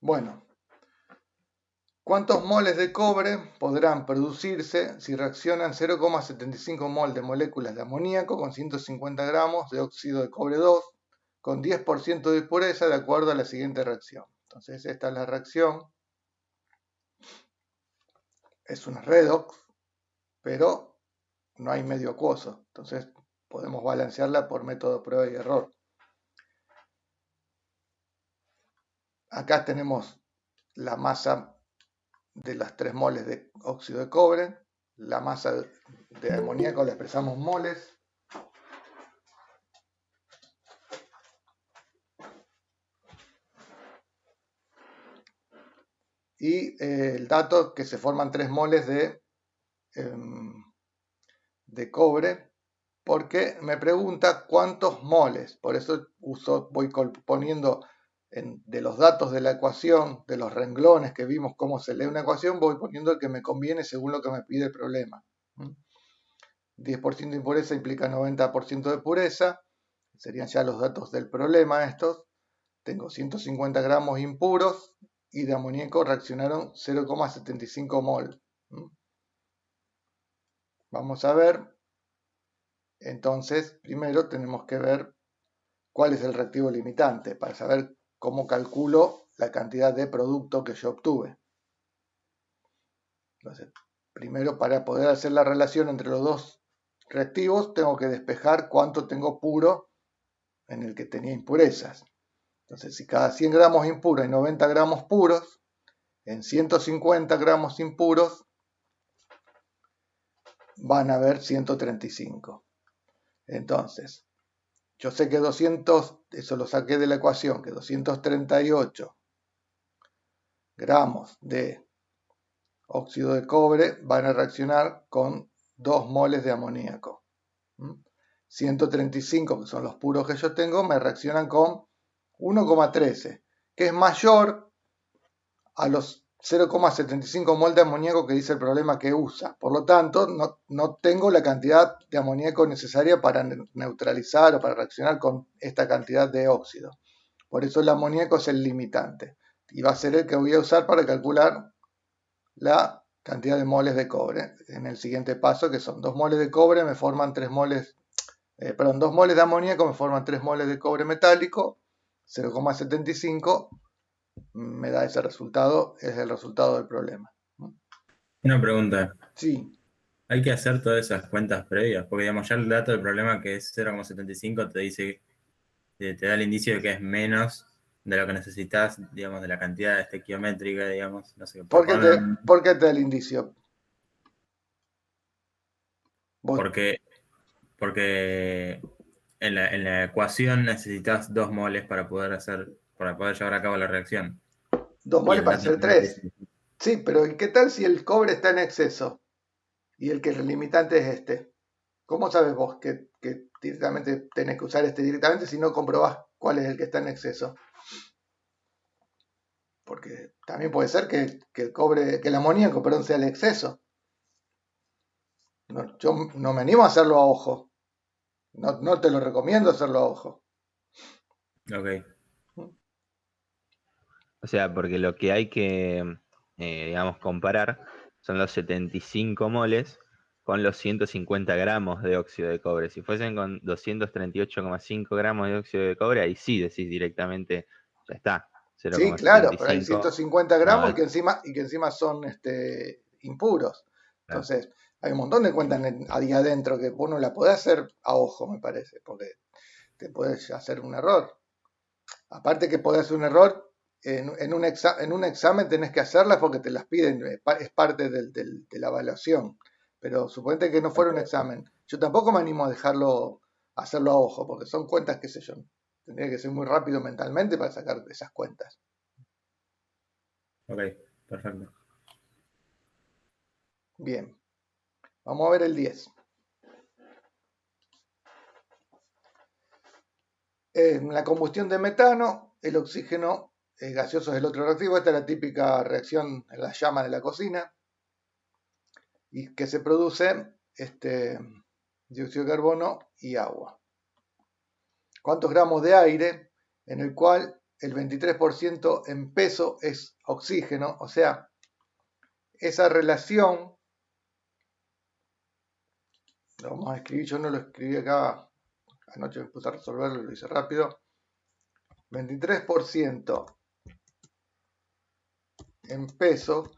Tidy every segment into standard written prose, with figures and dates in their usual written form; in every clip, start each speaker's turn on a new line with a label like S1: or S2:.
S1: Bueno, ¿cuántos moles de cobre podrán producirse si reaccionan 0,75 mol de moléculas de amoníaco con 150 gramos de óxido de cobre 2 con 10% de pureza de acuerdo a la siguiente reacción? Entonces, esta es la reacción. Es una redox, pero no hay medio acuoso. Entonces, podemos balancearla por método de prueba y error. Acá tenemos la masa de las 3 moles de óxido de cobre. La masa de amoníaco la expresamos moles. Y el dato que se forman 3 moles de cobre, porque me pregunta cuántos moles. Por eso voy poniendo de los datos de la ecuación, de los renglones que vimos cómo se lee una ecuación, voy poniendo el que me conviene según lo que me pide el problema. 10% de impureza implica 90% de pureza. Serían ya los datos del problema estos. Tengo 150 gramos impuros y de amoníaco reaccionaron 0,75 mol. Vamos a ver. Entonces, primero tenemos que ver cuál es el reactivo limitante para saber cómo calculo la cantidad de producto que yo obtuve. Entonces, primero, para poder hacer la relación entre los dos reactivos, tengo que despejar cuánto tengo puro en el que tenía impurezas. Entonces, si cada 100 gramos impuros hay 90 gramos puros, en 150 gramos impuros van a haber 135. Entonces, yo sé que 200, eso lo saqué de la ecuación, que 238 gramos de óxido de cobre van a reaccionar con 2 moles de amoníaco. 135, que son los puros que yo tengo, me reaccionan con 1,13, que es mayor a los 0,75 mol de amoníaco que dice el problema que usa. Por lo tanto, no tengo la cantidad de amoníaco necesaria para neutralizar o para reaccionar con esta cantidad de óxido. Por eso el amoníaco es el limitante. Y va a ser el que voy a usar para calcular la cantidad de moles de cobre en el siguiente paso, que son 2 moles de cobre me forman 3 moles, 2 moles de amoníaco me forman 3 moles de cobre metálico, 0,75 me da ese resultado, es el resultado del problema.
S2: Una pregunta.
S1: Sí,
S2: Hay que hacer todas esas cuentas previas, porque digamos ya el dato del problema que es 0,75 te dice, te da el indicio de que es menos de lo que necesitas, digamos, de la cantidad estequiométrica, digamos, no sé,
S1: ¿por qué te da el indicio?
S2: porque en la ecuación necesitas 2 moles para poder llevar a cabo la reacción.
S1: 2
S2: Y
S1: moles
S2: el
S1: para
S2: dato
S1: hacer
S2: también te
S1: 3.
S2: dice,
S1: Sí, pero ¿y qué tal si el cobre está en exceso? Y el limitante es este. ¿Cómo sabes vos que directamente tenés que usar este directamente si no comprobás cuál es el que está en exceso? Porque también puede ser que el amoníaco, perdón, sea el exceso. No, yo no me animo a hacerlo a ojo. No te lo recomiendo hacerlo a ojo.
S2: ok.
S3: O sea, porque lo que hay que, digamos, comparar son los 75 moles con los 150 gramos de óxido de cobre. Si fuesen con 238,5 gramos de óxido de cobre, ahí sí decís directamente, ya está,
S1: Sí, claro, pero hay
S3: 0,75.
S1: 150 gramos
S3: No,
S1: y que encima son impuros.
S3: claro.
S1: Entonces, hay un montón de cuentas ahí adentro que uno la puede hacer a ojo, me parece, porque te puedes hacer un error. Aparte que podés hacer un error, en un examen tenés que hacerlas porque te las piden, es parte de la evaluación. Pero suponete que no fuera un examen. Yo tampoco me animo a hacerlo a ojo, porque son cuentas, qué sé yo. Tendría que ser muy rápido mentalmente para sacar esas cuentas.
S2: Ok, perfecto.
S1: Bien, vamos a ver el 10. En la combustión de metano, el oxígeno gaseoso es el otro reactivo. Esta es la típica reacción en la llama de la cocina. Y que se produce dióxido de carbono y agua. ¿Cuántos gramos de aire en el cual el 23% en peso es oxígeno, o sea, esa relación, lo vamos a escribir, yo no lo escribí acá, anoche me puse a resolverlo, lo hice rápido, 23% en peso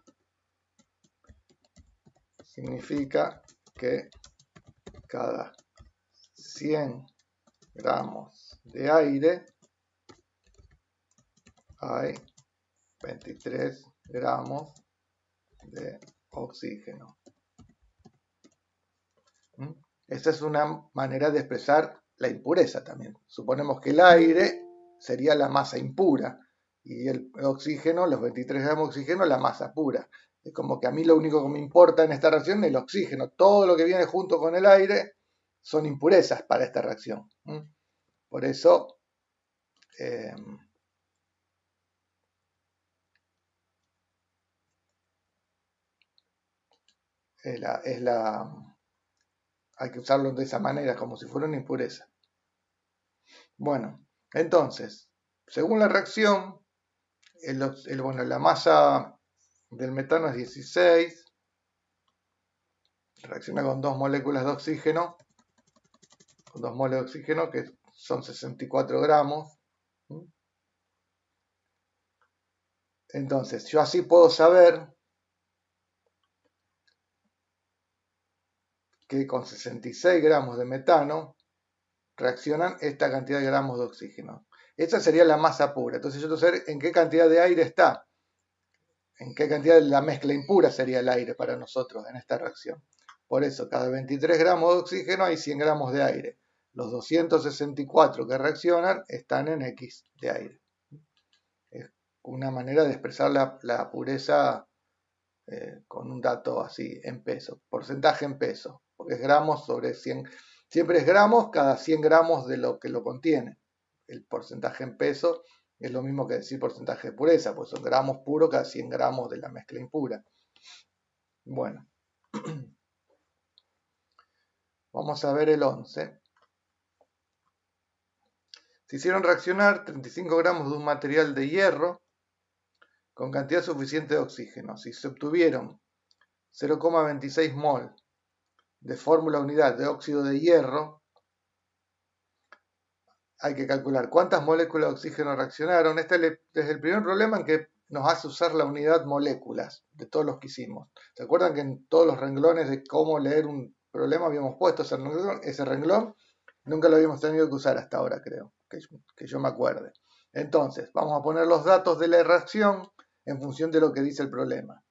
S1: significa que cada 100 gramos de aire hay 23 gramos de oxígeno. Esa es una manera de expresar la impureza también. Suponemos que el aire sería la masa impura y el oxígeno, los 23 gramos de oxígeno, la masa pura. Es como que a mí lo único que me importa en esta reacción es el oxígeno. Todo lo que viene junto con el aire son impurezas para esta reacción. Por eso hay que usarlo de esa manera, como si fuera una impureza. Bueno, entonces, según la reacción, la masa del metano es 16, reacciona con 2 moléculas de oxígeno, con 2 moles de oxígeno que son 64 gramos. Entonces, yo así puedo saber que con 66 gramos de metano reaccionan esta cantidad de gramos de oxígeno. Esa sería la masa pura. Entonces yo tengo que saber en qué cantidad de aire está, en qué cantidad de la mezcla impura sería el aire para nosotros en esta reacción. Por eso, cada 23 gramos de oxígeno hay 100 gramos de aire. Los 264 que reaccionan están en X de aire. Es una manera de expresar la pureza con un dato así en peso, porcentaje en peso, porque es gramos sobre 100, siempre es gramos cada 100 gramos de lo que lo contiene. El porcentaje en peso es lo mismo que decir porcentaje de pureza, pues son gramos puros cada 100 gramos de la mezcla impura. Bueno, vamos a ver el 11. Se hicieron reaccionar 35 gramos de un material de hierro con cantidad suficiente de oxígeno. Si se obtuvieron 0,26 mol de fórmula unidad de óxido de hierro, hay que calcular cuántas moléculas de oxígeno reaccionaron. Este es el primer problema en que nos hace usar la unidad moléculas de todos los que hicimos. ¿Se acuerdan que en todos los renglones de cómo leer un problema habíamos puesto ese renglón? Nunca lo habíamos tenido que usar hasta ahora, creo, que yo me acuerde. Entonces, vamos a poner los datos de la reacción en función de lo que dice el problema.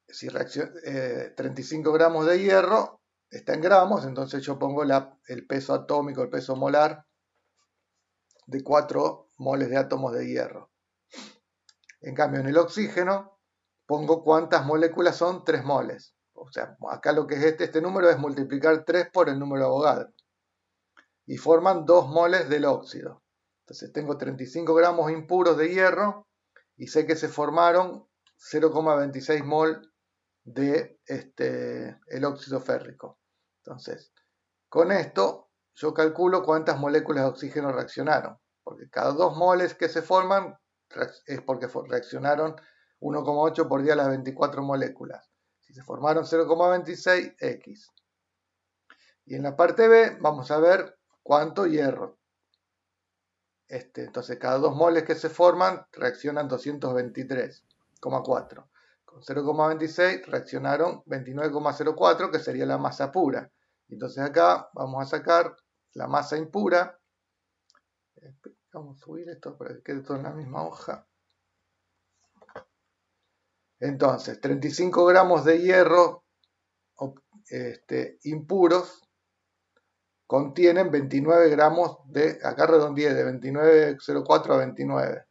S1: Si 35 gramos de hierro está en gramos, entonces yo pongo el peso atómico, el peso molar de 4 moles de átomos de hierro. En cambio, en el oxígeno pongo cuántas moléculas son, 3 moles. O sea, acá lo que es este número es multiplicar 3 por el número de Avogadro. Y forman 2 moles del óxido. Entonces tengo 35 gramos impuros de hierro y sé que se formaron 0,26 mol de el óxido férrico. Entonces, con esto yo calculo cuántas moléculas de oxígeno reaccionaron, porque cada 2 moles que se forman es porque reaccionaron 1,8 por día a las 24 moléculas. Si se formaron 0,26, X. Y en la parte B vamos a ver cuánto hierro. Entonces, cada 2 moles que se forman reaccionan 223,4. Con 0,26 reaccionaron 29,04, que sería la masa pura. Entonces acá vamos a sacar la masa impura. Vamos a subir esto para que quede todo en la misma hoja. Entonces, 35 gramos de hierro impuros contienen 29 gramos de, acá redondeé, de 29,04 a 29.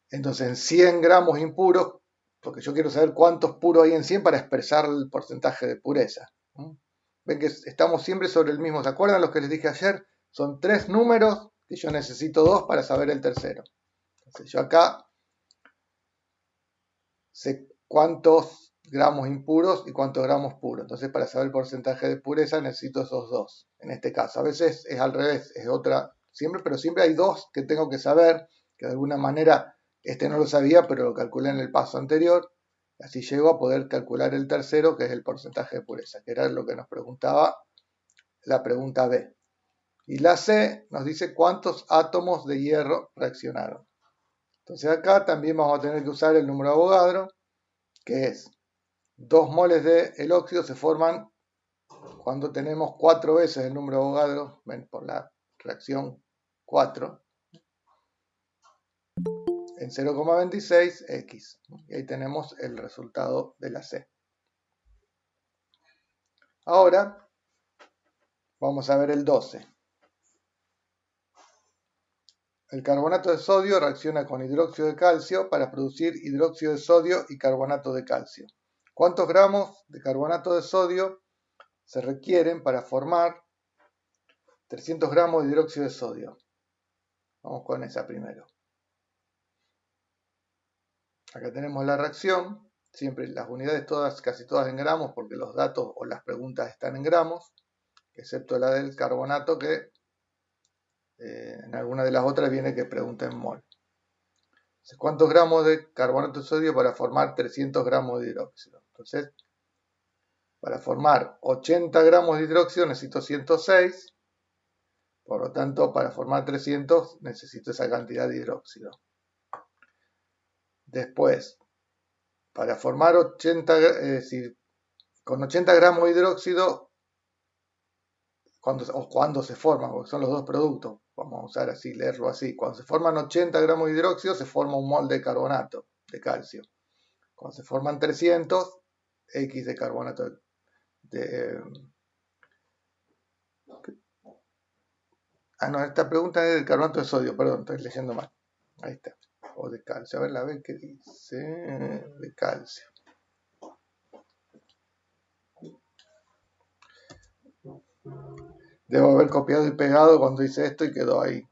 S1: Entonces, en 100 gramos impuros, porque yo quiero saber cuántos puros hay en 100 para expresar el porcentaje de pureza. Ven que estamos siempre sobre el mismo. ¿Se acuerdan los que les dije ayer? Son 3 números y yo necesito 2 para saber el tercero. Entonces, yo acá sé cuántos gramos impuros y cuántos gramos puros. Entonces, para saber el porcentaje de pureza necesito esos dos. En este caso, a veces es al revés, es otra, siempre, pero siempre hay dos que tengo que saber, que de alguna manera este no lo sabía, pero lo calculé en el paso anterior. Así llego a poder calcular el tercero, que es el porcentaje de pureza, que era lo que nos preguntaba la pregunta B. Y la C nos dice cuántos átomos de hierro reaccionaron. Entonces acá también vamos a tener que usar el número de Avogadro, que es 2 moles de el óxido se forman cuando tenemos 4 veces el número de Avogadro, ven, por la reacción 4, en 0,26x. Y ahí tenemos el resultado de la C. Ahora vamos a ver el 12. El carbonato de sodio reacciona con hidróxido de calcio para producir hidróxido de sodio y carbonato de calcio. ¿Cuántos gramos de carbonato de sodio se requieren para formar 300 gramos de hidróxido de sodio? Vamos con esa primero. Acá tenemos la reacción, siempre las unidades todas, casi todas en gramos, porque los datos o las preguntas están en gramos, excepto la del carbonato que en alguna de las otras viene que pregunta en mol. ¿Cuántos gramos de carbonato de sodio para formar 300 gramos de hidróxido? Entonces, para formar 80 gramos de hidróxido necesito 106, por lo tanto, para formar 300 necesito esa cantidad de hidróxido. Después, para formar 80, con 80 gramos de hidróxido, cuando se forman, porque son los dos productos, vamos a usar así, leerlo así. Cuando se forman 80 gramos de hidróxido, se forma un mol de carbonato de calcio. Cuando se forman 300, X de carbonato no, esta pregunta es del carbonato de sodio, perdón, estoy leyendo mal. Ahí está. O de calcio. A ver, la B que dice de calcio. Debo haber copiado y pegado cuando hice esto y quedó ahí.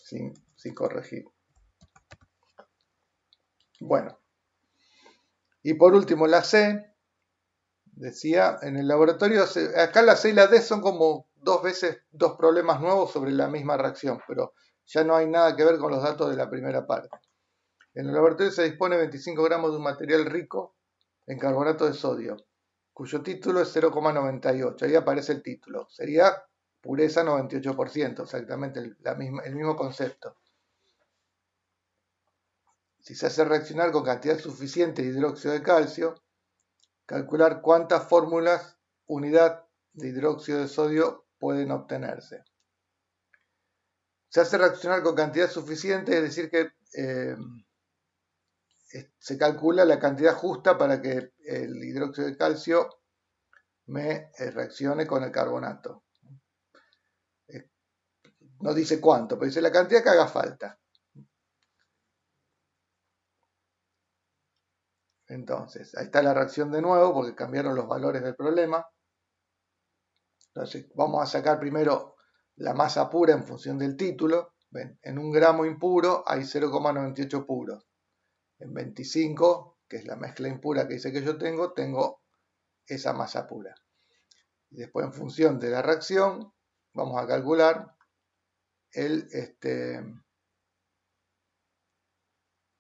S1: Sin corregir. Bueno. Y por último la C. Decía, en el laboratorio, acá la C y la D son como dos problemas nuevos sobre la misma reacción, pero ya no hay nada que ver con los datos de la primera parte. En el laboratorio se dispone 25 gramos de un material rico en carbonato de sodio, cuyo título es 0,98. Ahí aparece el título. Sería pureza 98%, exactamente el mismo concepto. Si se hace reaccionar con cantidad suficiente de hidróxido de calcio, calcular cuántas fórmulas unidad de hidróxido de sodio pueden obtenerse. Se hace reaccionar con cantidad suficiente, es decir que se calcula la cantidad justa para que el hidróxido de calcio me reaccione con el carbonato. No dice cuánto, pero dice la cantidad que haga falta. Entonces, ahí está la reacción de nuevo porque cambiaron los valores del problema. Entonces, vamos a sacar primero la masa pura en función del título. Ven, en un gramo impuro hay 0,98 puros. En 25, que es la mezcla impura que dice que yo tengo esa masa pura. Y después, en función de la reacción, vamos a calcular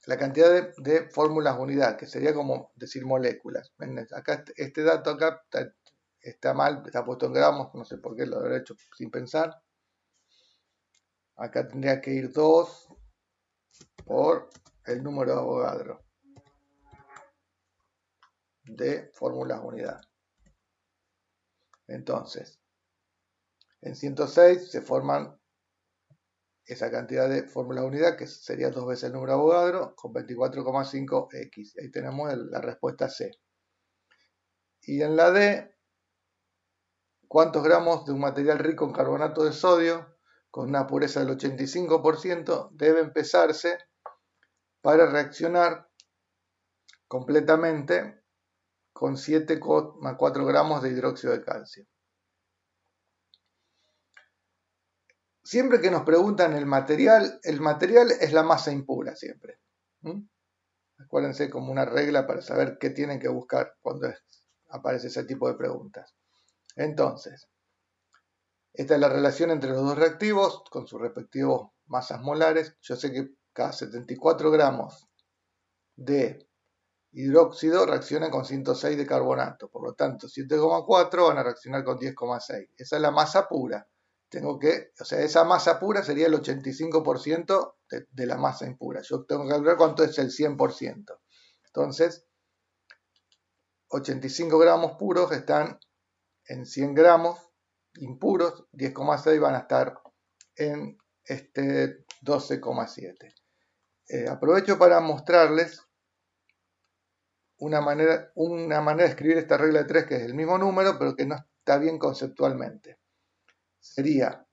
S1: la cantidad de fórmulas unidad, que sería como decir moléculas. ¿Ven? Acá este dato acá está mal, está puesto en gramos, no sé por qué lo habré hecho sin pensar. Acá tendría que ir 2 por el número de Avogadro de fórmulas unidad. Entonces, en 106 se forman esa cantidad de fórmulas unidad, que sería 2 veces el número de Avogadro, con 24,5x. Ahí tenemos la respuesta C. Y en la D, ¿cuántos gramos de un material rico en carbonato de sodio, con una pureza del 85%, deben pesarse para reaccionar completamente con 7,4 gramos de hidróxido de calcio? Siempre que nos preguntan el material es la masa impura siempre. Acuérdense como una regla para saber qué tienen que buscar cuando aparece ese tipo de preguntas. Entonces, esta es la relación entre los dos reactivos con sus respectivos masas molares. Yo sé que cada 74 gramos de hidróxido reacciona con 106 de carbonato. Por lo tanto, 7,4 van a reaccionar con 10,6. Esa es la masa pura. Esa masa pura sería el 85% de la masa impura. Yo tengo que calcular cuánto es el 100%. Entonces, 85 gramos puros están en 100 gramos impuros, 10,6 van a estar en 12,7. Aprovecho para mostrarles una manera de escribir esta regla de 3 que es el mismo número, pero que no está bien conceptualmente. Sería...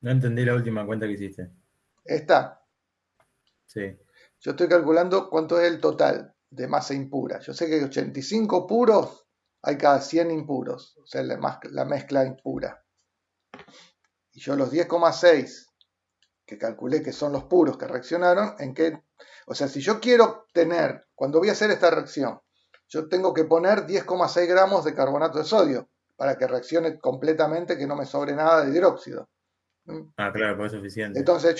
S2: No entendí la última cuenta que hiciste.
S1: Esta.
S2: Sí.
S1: Yo estoy calculando cuánto es el total de masa impura. Yo sé que hay 85 puros, hay cada 100 impuros, o sea, la mezcla impura. Y yo los 10,6 que calculé que son los puros que reaccionaron, o sea, si yo quiero tener, cuando voy a hacer esta reacción, yo tengo que poner 10,6 gramos de carbonato de sodio para que reaccione completamente, que no me sobre nada de hidróxido.
S2: Claro, pues es suficiente.
S1: Entonces,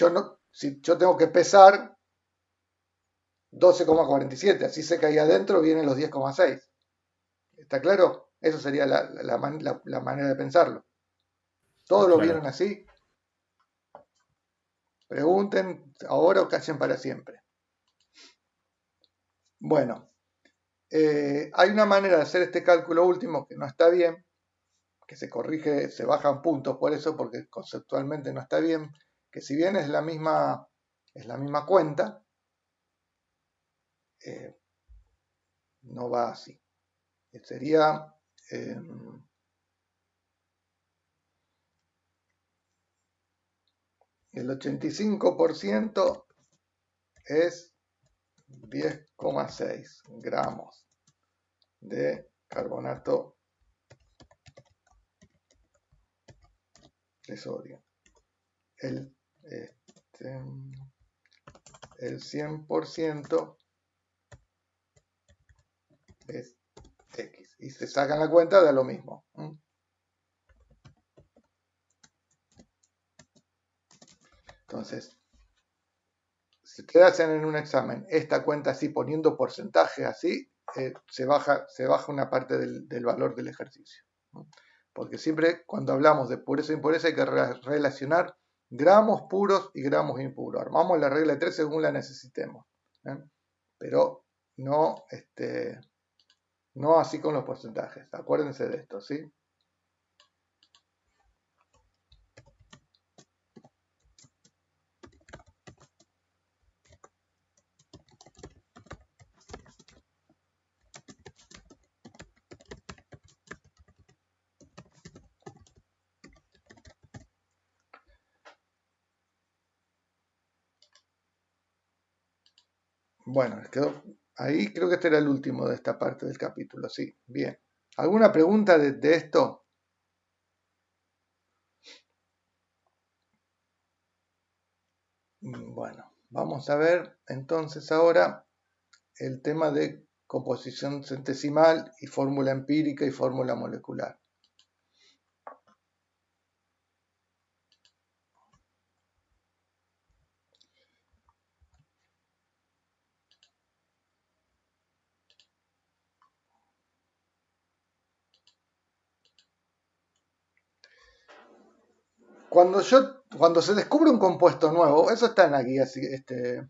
S1: si yo tengo que pesar 12,47, así sé que ahí adentro vienen los 10,6. ¿Está claro? Eso sería la manera de pensarlo. ¿Todos lo vieron así? Pregunten ahora o callen para siempre. Bueno, hay una manera de hacer este cálculo último que no está bien, que se corrige, se bajan puntos por eso, porque conceptualmente no está bien, que si bien es la misma cuenta, no va así. Sería el 85% es 10,6 gramos de carbonato de sodio. El 100% es X. Y se sacan la cuenta, da lo mismo. Entonces, si ustedes hacen en un examen esta cuenta así, poniendo porcentajes así, se baja una parte del valor del ejercicio. Porque siempre cuando hablamos de pureza e impureza hay que relacionar gramos puros y gramos impuros. Armamos la regla de 3 según la necesitemos. Pero no así con los porcentajes. Acuérdense de esto, ¿sí? Bueno, quedó ahí, creo que este era el último de esta parte del capítulo, sí, bien. ¿Alguna pregunta de esto? Bueno, vamos a ver entonces ahora el tema de composición centesimal y fórmula empírica y fórmula molecular. Cuando se descubre un compuesto nuevo, eso está en la guía, se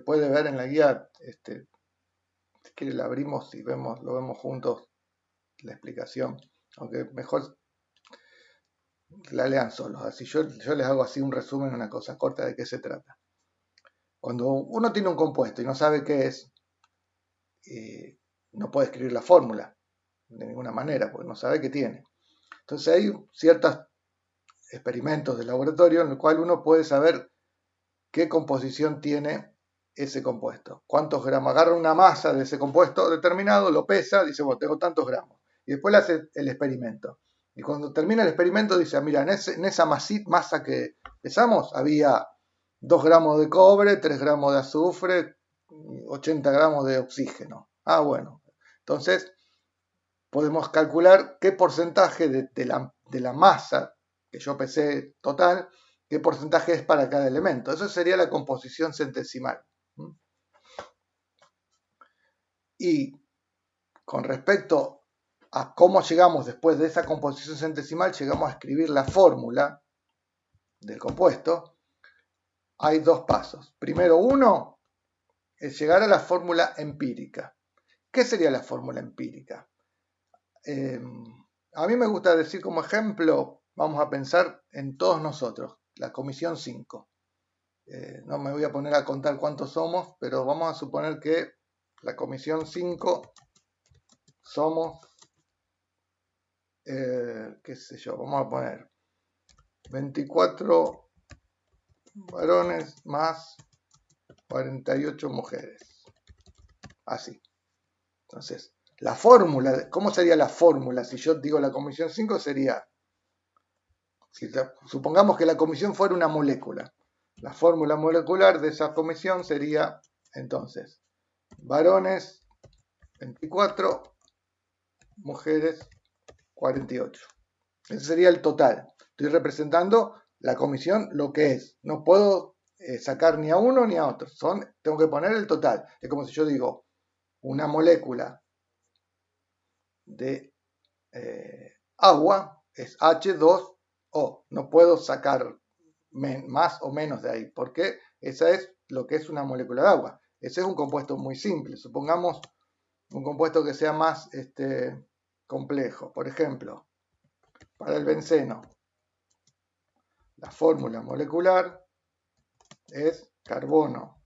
S1: puede ver en la guía, si quiere la abrimos y lo vemos juntos la explicación, aunque mejor la lean solos, así yo les hago así un resumen, una cosa corta de qué se trata. Cuando uno tiene un compuesto y no sabe qué es, no puede escribir la fórmula de ninguna manera, porque no sabe qué tiene. Entonces hay ciertos experimentos de laboratorio en el cual uno puede saber qué composición tiene ese compuesto. ¿Cuántos gramos? Agarra una masa de ese compuesto determinado, lo pesa, dice, bueno, tengo tantos gramos. Y después le hace el experimento. Y cuando termina el experimento dice, mira, en esa masa que pesamos había 2 gramos de cobre, 3 gramos de azufre, 80 gramos de oxígeno. Ah, bueno. Entonces, podemos calcular qué porcentaje de la masa que yo pesé total, qué porcentaje es para cada elemento. Eso sería la composición centesimal. Y con respecto a cómo llegamos después de esa composición centesimal, llegamos a escribir la fórmula del compuesto. Hay 2 pasos. Primero, uno es llegar a la fórmula empírica. ¿Qué sería la fórmula empírica? A mí me gusta decir como ejemplo, vamos a pensar en todos nosotros, la comisión 5. No me voy a poner a contar cuántos somos, pero vamos a suponer que la comisión 5 somos, qué sé yo, vamos a poner 24 varones más 48 mujeres. Así. Entonces, la fórmula, ¿cómo sería la fórmula? Si yo digo la comisión 5 sería, supongamos que la comisión fuera una molécula. La fórmula molecular de esa comisión sería, entonces, varones 24, mujeres 48. Ese sería el total. Estoy representando la comisión lo que es. No puedo sacar ni a uno ni a otro. Tengo que poner el total. Es como si yo digo, una molécula de agua es H2O. No puedo sacar más o menos de ahí, porque esa es lo que es una molécula de agua. Ese es un compuesto muy simple. Supongamos un compuesto que sea más complejo. Por ejemplo, para el benceno, la fórmula molecular es carbono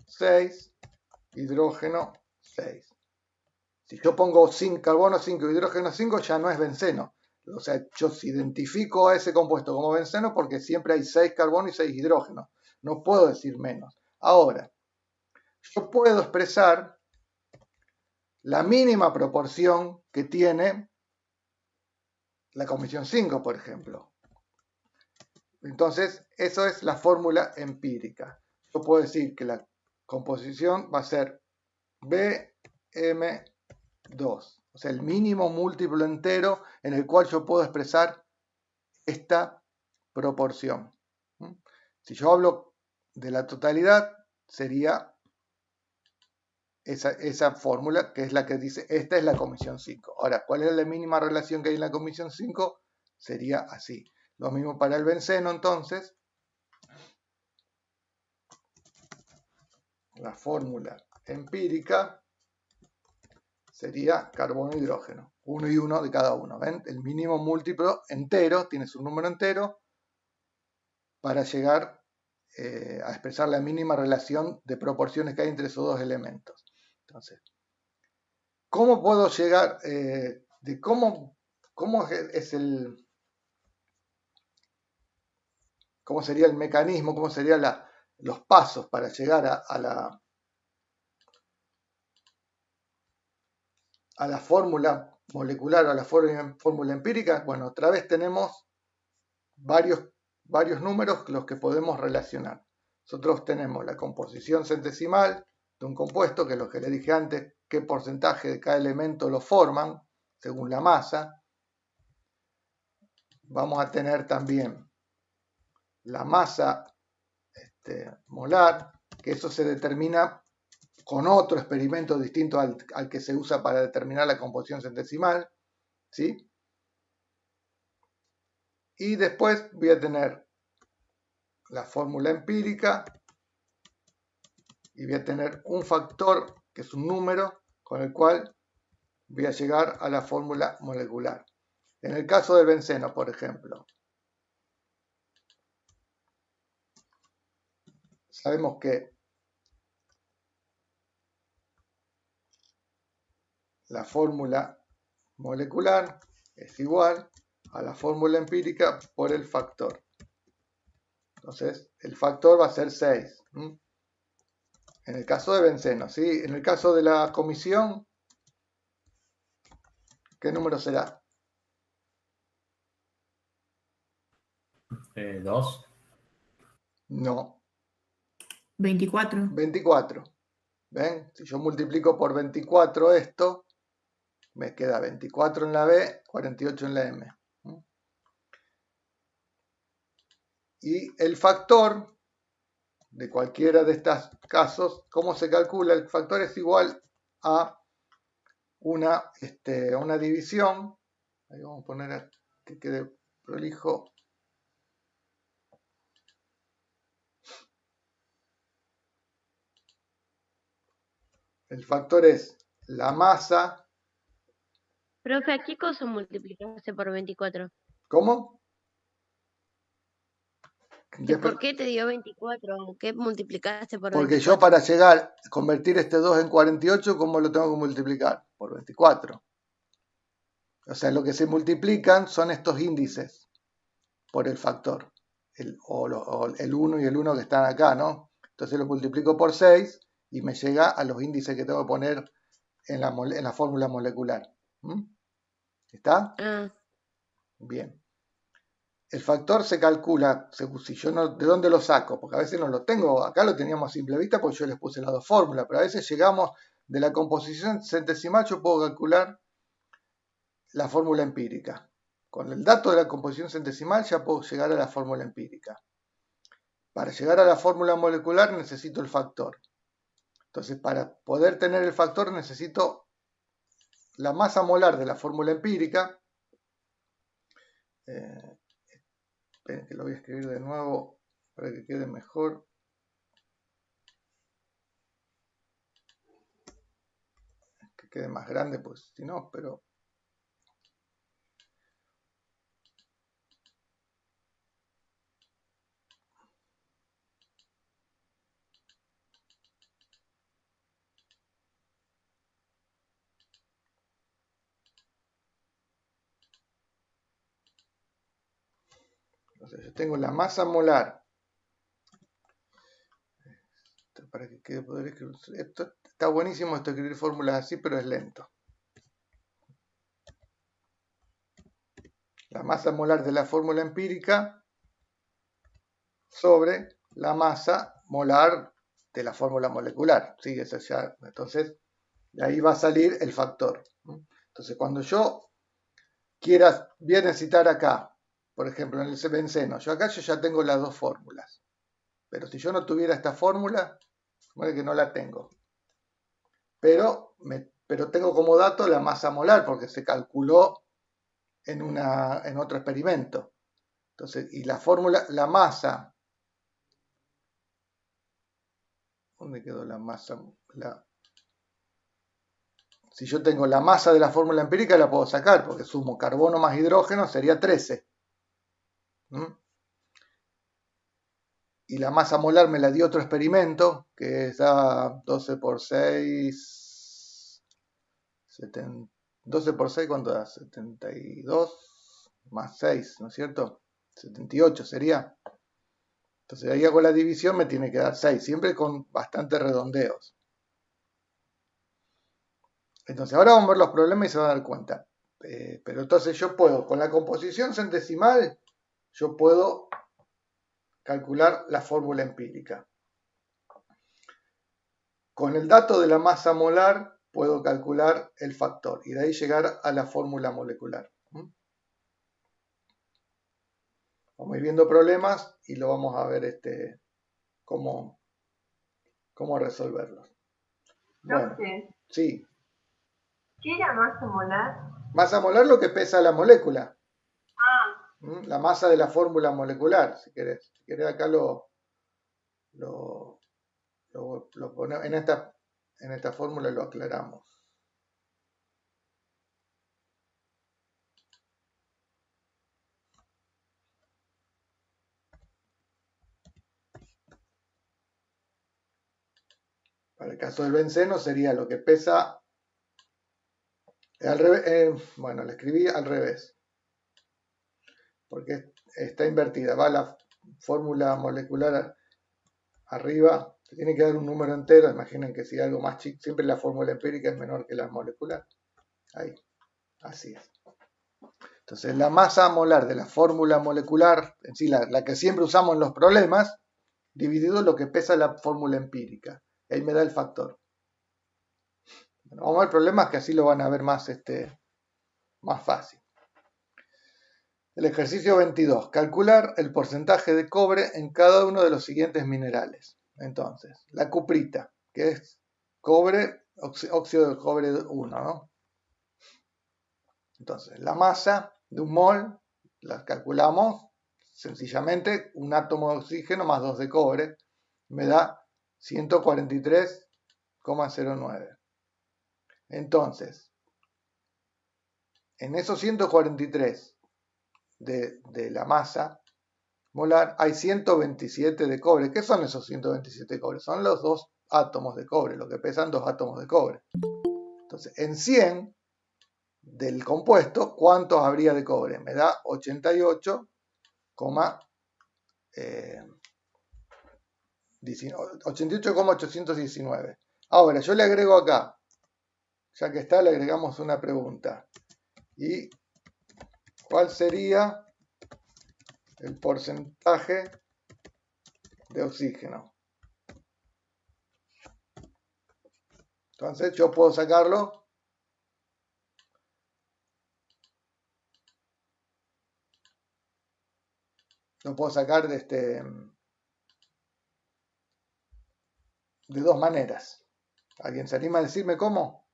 S1: 6, hidrógeno 6. Si yo pongo carbono 5, hidrógeno 5, ya no es benceno. O sea, yo identifico a ese compuesto como benceno porque siempre hay 6 carbono y 6 hidrógenos. No puedo decir menos. Ahora, yo puedo expresar la mínima proporción que tiene la comisión 5, por ejemplo. Entonces, eso es la fórmula empírica. Yo puedo decir que la composición va a ser BM2, o sea, el mínimo múltiplo entero en el cual yo puedo expresar esta proporción. Si yo hablo de la totalidad, sería esa fórmula que es la que dice, esta es la comisión 5. Ahora, ¿cuál es la mínima relación que hay en la comisión 5? Sería así. Lo mismo para el benceno, entonces. La fórmula empírica sería carbono e hidrógeno. 1 y 1 de cada uno. ¿Ven? El mínimo múltiplo entero, tiene su número entero, para llegar a expresar la mínima relación de proporciones que hay entre esos dos elementos. Entonces, ¿cómo puedo llegar? ¿Cómo sería el mecanismo? ¿Cómo serían los pasos para llegar a la fórmula molecular o a la fórmula empírica? Bueno, otra vez tenemos varios números los que podemos relacionar. Nosotros tenemos la composición centesimal de un compuesto, que es lo que le dije antes, qué porcentaje de cada elemento lo forman según la masa. Vamos a tener también la masa molar, que eso se determina con otro experimento distinto al que se usa para determinar la composición centesimal, ¿sí? Y después voy a tener la fórmula empírica y voy a tener un factor, que es un número, con el cual voy a llegar a la fórmula molecular. En el caso del benceno, por ejemplo, sabemos que la fórmula molecular es igual a la fórmula empírica por el factor. Entonces, el factor va a ser 6. En el caso de benceno, ¿sí? En el caso de la comisión, ¿qué número será?
S2: 2.
S1: No.
S4: 24.
S1: 24. ¿Ven? Si yo multiplico por 24 esto, me queda 24 en la B, 48 en la M. Y el factor de cualquiera de estos casos, ¿cómo se calcula? El factor es igual a una división. Ahí vamos a poner que quede prolijo. El factor es la masa.
S5: Profe, ¿a qué cosa multiplicaste por 24?
S1: ¿Cómo?
S5: ¿Por qué te dio 24? ¿Qué multiplicaste por
S1: Porque
S5: 24?
S1: yo para llegar a convertir este 2 en 48, ¿cómo lo tengo que multiplicar? Por 24. O sea, lo que se multiplican son estos índices por el factor. El 1 y el 1 que están acá, ¿no? Entonces lo multiplico por 6 y me llega a los índices que tengo que poner en la fórmula molecular. ¿Está?
S5: Ah.
S1: Bien. El factor se calcula, si yo no, ¿de dónde lo saco? Porque a veces no lo tengo, acá lo teníamos a simple vista porque yo les puse las dos fórmulas, pero a veces llegamos de la composición centesimal, yo puedo calcular la fórmula empírica. Con el dato de la composición centesimal ya puedo llegar a la fórmula empírica. Para llegar a la fórmula molecular necesito el factor. Entonces, para poder tener el factor necesito la masa molar de la fórmula empírica. Esperen que lo voy a escribir de nuevo para que quede mejor. Que quede más grande, pues si no, pero... Entonces yo tengo la masa molar. Para que quede poder escribir. Esto está buenísimo, esto escribir fórmulas así, pero es lento. La masa molar de la fórmula empírica sobre la masa molar de la fórmula molecular. ¿Sí? Eso ya, entonces, de ahí va a salir el factor. Entonces, cuando yo voy a necesitar acá, por ejemplo, en el benceno, yo ya tengo las dos fórmulas. Pero si yo no tuviera esta fórmula, bueno, que no la tengo. Pero tengo como dato la masa molar, porque se calculó en otro experimento. Entonces, y la fórmula, la masa. ¿Dónde quedó la masa? Si yo tengo la masa de la fórmula empírica, la puedo sacar, porque sumo carbono más hidrógeno sería 13. Y la masa molar me la dio otro experimento, que es 12 por 6. 12 por 6, ¿cuánto da? 72 más 6, ¿no es cierto? 78 sería. Entonces ahí hago la división, me tiene que dar 6, siempre con bastantes redondeos. Entonces ahora vamos a ver los problemas y se van a dar cuenta. Pero entonces yo puedo, con la composición centesimal, yo puedo calcular la fórmula empírica. Con el dato de la masa molar puedo calcular el factor y de ahí llegar a la fórmula molecular. Vamos a ir viendo problemas y lo vamos a ver cómo resolverlos. Bueno, sí.
S6: ¿Qué era masa molar?
S1: Masa molar lo que pesa la molécula.
S6: Ah.
S1: La masa de la fórmula molecular, si querés. Si querés acá lo ponemos en esta fórmula lo aclaramos. Para el caso del benceno sería lo que pesa al revés. Bueno, la escribí al revés. Porque está invertida. Va la fórmula molecular arriba. Tiene que dar un número entero. Imaginen que si algo más chico, siempre la fórmula empírica es menor que la molecular. Ahí. Así es. Entonces la masa molar de la fórmula molecular, en sí la que siempre usamos en los problemas, dividido lo que pesa la fórmula empírica. Ahí me da el factor. Bueno, vamos al problema, es que así lo van a ver más fácil. El ejercicio 22. Calcular el porcentaje de cobre en cada uno de los siguientes minerales. Entonces, la cuprita, que es cobre, óxido de cobre 1, ¿no? Entonces, la masa de un mol la calculamos sencillamente un átomo de oxígeno más 2 de cobre, me da 143,09. Entonces, en esos 143 de la masa molar hay 127 de cobre. ¿Qué son esos 127 de cobre? Son los 2 átomos de cobre, lo que pesan 2 átomos de cobre. Entonces, en 100 del compuesto, ¿cuántos habría de cobre? Me da 88,819. Ahora, yo le agrego acá, ya que está, le agregamos una pregunta. ¿Y cuál sería el porcentaje de oxígeno? Entonces, yo puedo sacarlo. Lo puedo sacar de dos maneras. ¿Alguien se anima a decirme cómo?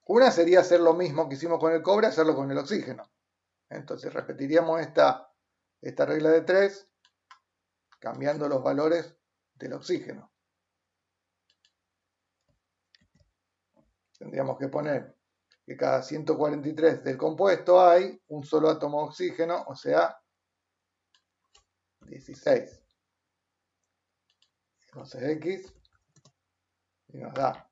S1: Una sería hacer lo mismo que hicimos con el cobre, hacerlo con el oxígeno. Entonces repetiríamos esta regla de 3, cambiando los valores del oxígeno. Tendríamos que poner que cada 143 del compuesto hay un solo átomo de oxígeno, o sea, 16. Entonces X y nos da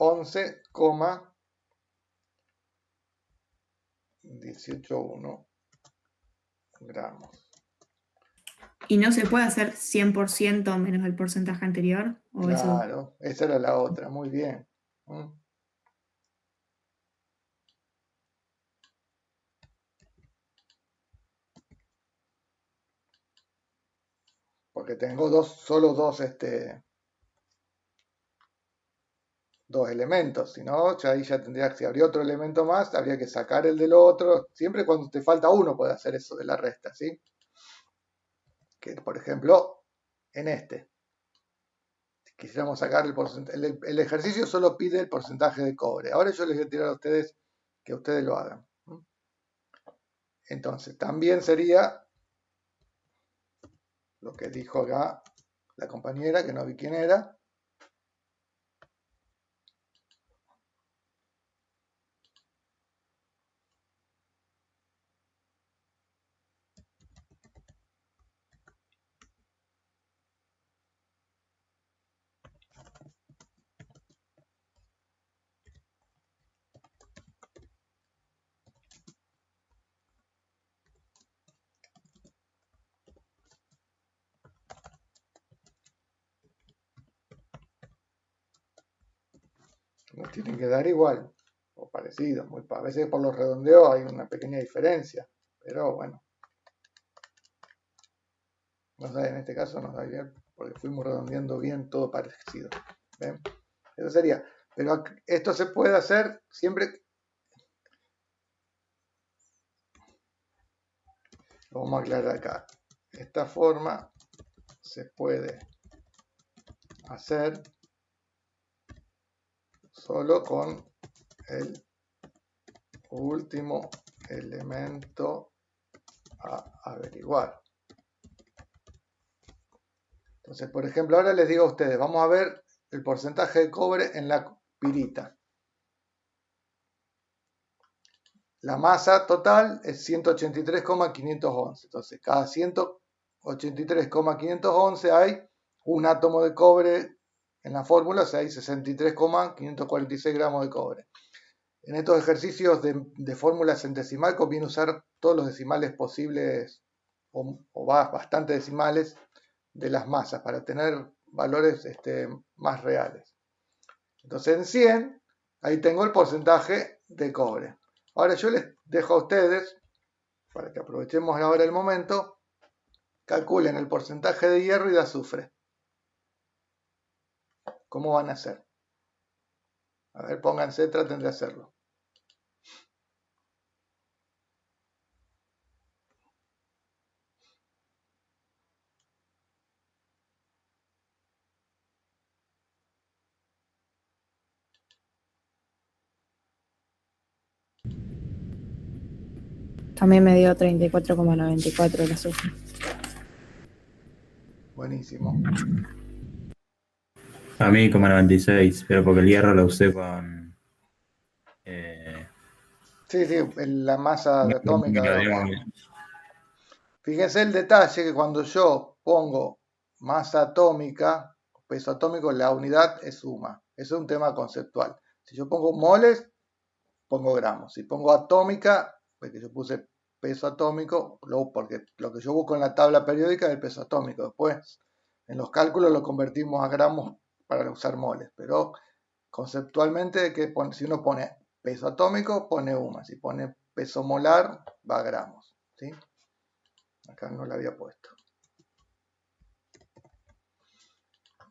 S1: 11,181 gramos.
S4: ¿Y no se puede hacer 100% menos el porcentaje anterior? ¿O
S1: Claro, esa era la otra, muy bien. Porque tengo solo dos elementos, si no, ahí ya tendría que, si habría otro elemento más, habría que sacar el del otro. Siempre cuando te falta uno puede hacer eso de la resta, ¿sí? Que, por ejemplo, en si quisiéramos sacar el porcentaje, el ejercicio solo pide el porcentaje de cobre. Ahora yo les voy a tirar a ustedes que ustedes lo hagan. Entonces, también sería lo que dijo acá la compañera, que no vi quién era. Nos tienen que dar igual o parecido. A veces por los redondeos hay una pequeña diferencia, pero bueno. No sé, en este caso nos da bien porque fuimos redondeando bien todo parecido. ¿Ven? Eso sería. Pero esto se puede hacer siempre. Lo vamos a aclarar acá. Esta forma se puede hacer solo con el último elemento a averiguar. Entonces, por ejemplo, ahora les digo a ustedes, vamos a ver el porcentaje de cobre en la pirita. La masa total es 183,511. Entonces, cada 183,511 hay un átomo de cobre en la fórmula, o sea, hay 63,546 gramos de cobre. En estos ejercicios de fórmula centesimal conviene usar todos los decimales posibles o bastante decimales de las masas para tener valores más reales. Entonces en 100, ahí tengo el porcentaje de cobre. Ahora yo les dejo a ustedes, para que aprovechemos ahora el momento, calculen el porcentaje de hierro y de azufre. ¿Cómo van a hacer? A ver, pónganse, traten de hacerlo.
S7: También me dio 34,94 el azufre.
S1: Buenísimo.
S2: A mí como 96, pero porque el hierro lo usé con...
S1: Sí, la masa atómica.
S2: digamos,
S1: Fíjense el detalle que cuando yo pongo masa atómica, peso atómico, la unidad es suma. Eso es un tema conceptual. Si yo pongo moles, pongo gramos. Si pongo atómica, porque yo puse peso atómico, porque lo que yo busco en la tabla periódica es el peso atómico. Después, en los cálculos lo convertimos a gramos para usar moles. Pero conceptualmente, si uno pone peso atómico, pone UMA. Si pone peso molar, va a gramos. ¿Sí? Acá no la había puesto.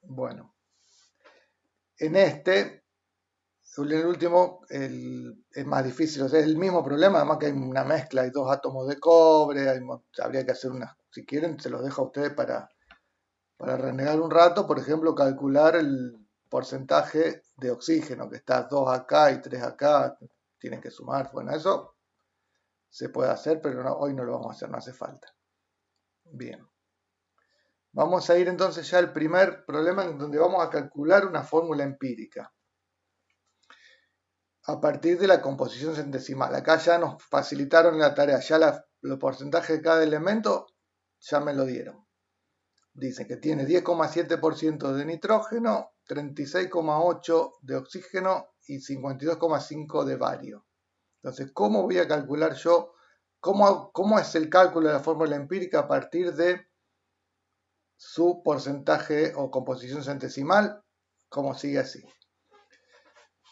S1: Bueno. En el último, es más difícil. O sea, es el mismo problema, además que hay una mezcla, hay 2 átomos de cobre, habría que hacer unas, si quieren, se los dejo a ustedes para renegar un rato, por ejemplo, calcular el porcentaje de oxígeno, que está 2 acá y 3 acá, tienen que sumar. Bueno, eso se puede hacer, pero hoy no lo vamos a hacer, no hace falta. Bien. Vamos a ir entonces ya al primer problema en donde vamos a calcular una fórmula empírica a partir de la composición centesimal. Acá ya nos facilitaron la tarea, ya los porcentajes de cada elemento ya me lo dieron. Dicen que tiene 10,7% de nitrógeno, 36,8% de oxígeno y 52,5% de bario. Entonces, ¿cómo voy a calcular yo? ¿Cómo es el cálculo de la fórmula empírica a partir de su porcentaje o composición centesimal? Como sigue así.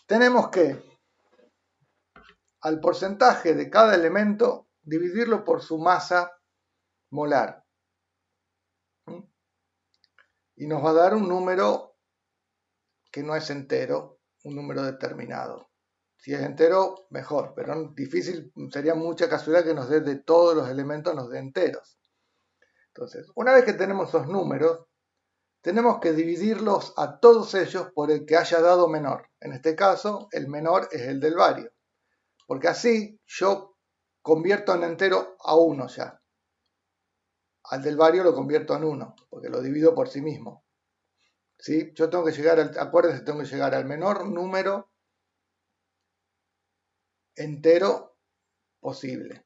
S1: Tenemos que al porcentaje de cada elemento dividirlo por su masa molar. Y nos va a dar un número que no es entero, un número determinado. Si es entero, mejor, pero difícil, sería mucha casualidad que nos dé de todos los elementos, nos dé enteros. Entonces, una vez que tenemos esos números, tenemos que dividirlos a todos ellos por el que haya dado menor. En este caso, el menor es el del bario. Porque así yo convierto en entero a 1 ya. Al del bario lo convierto en 1, porque lo divido por sí mismo. ¿Sí? Yo tengo que llegar, acuérdense, tengo que llegar al menor número entero posible.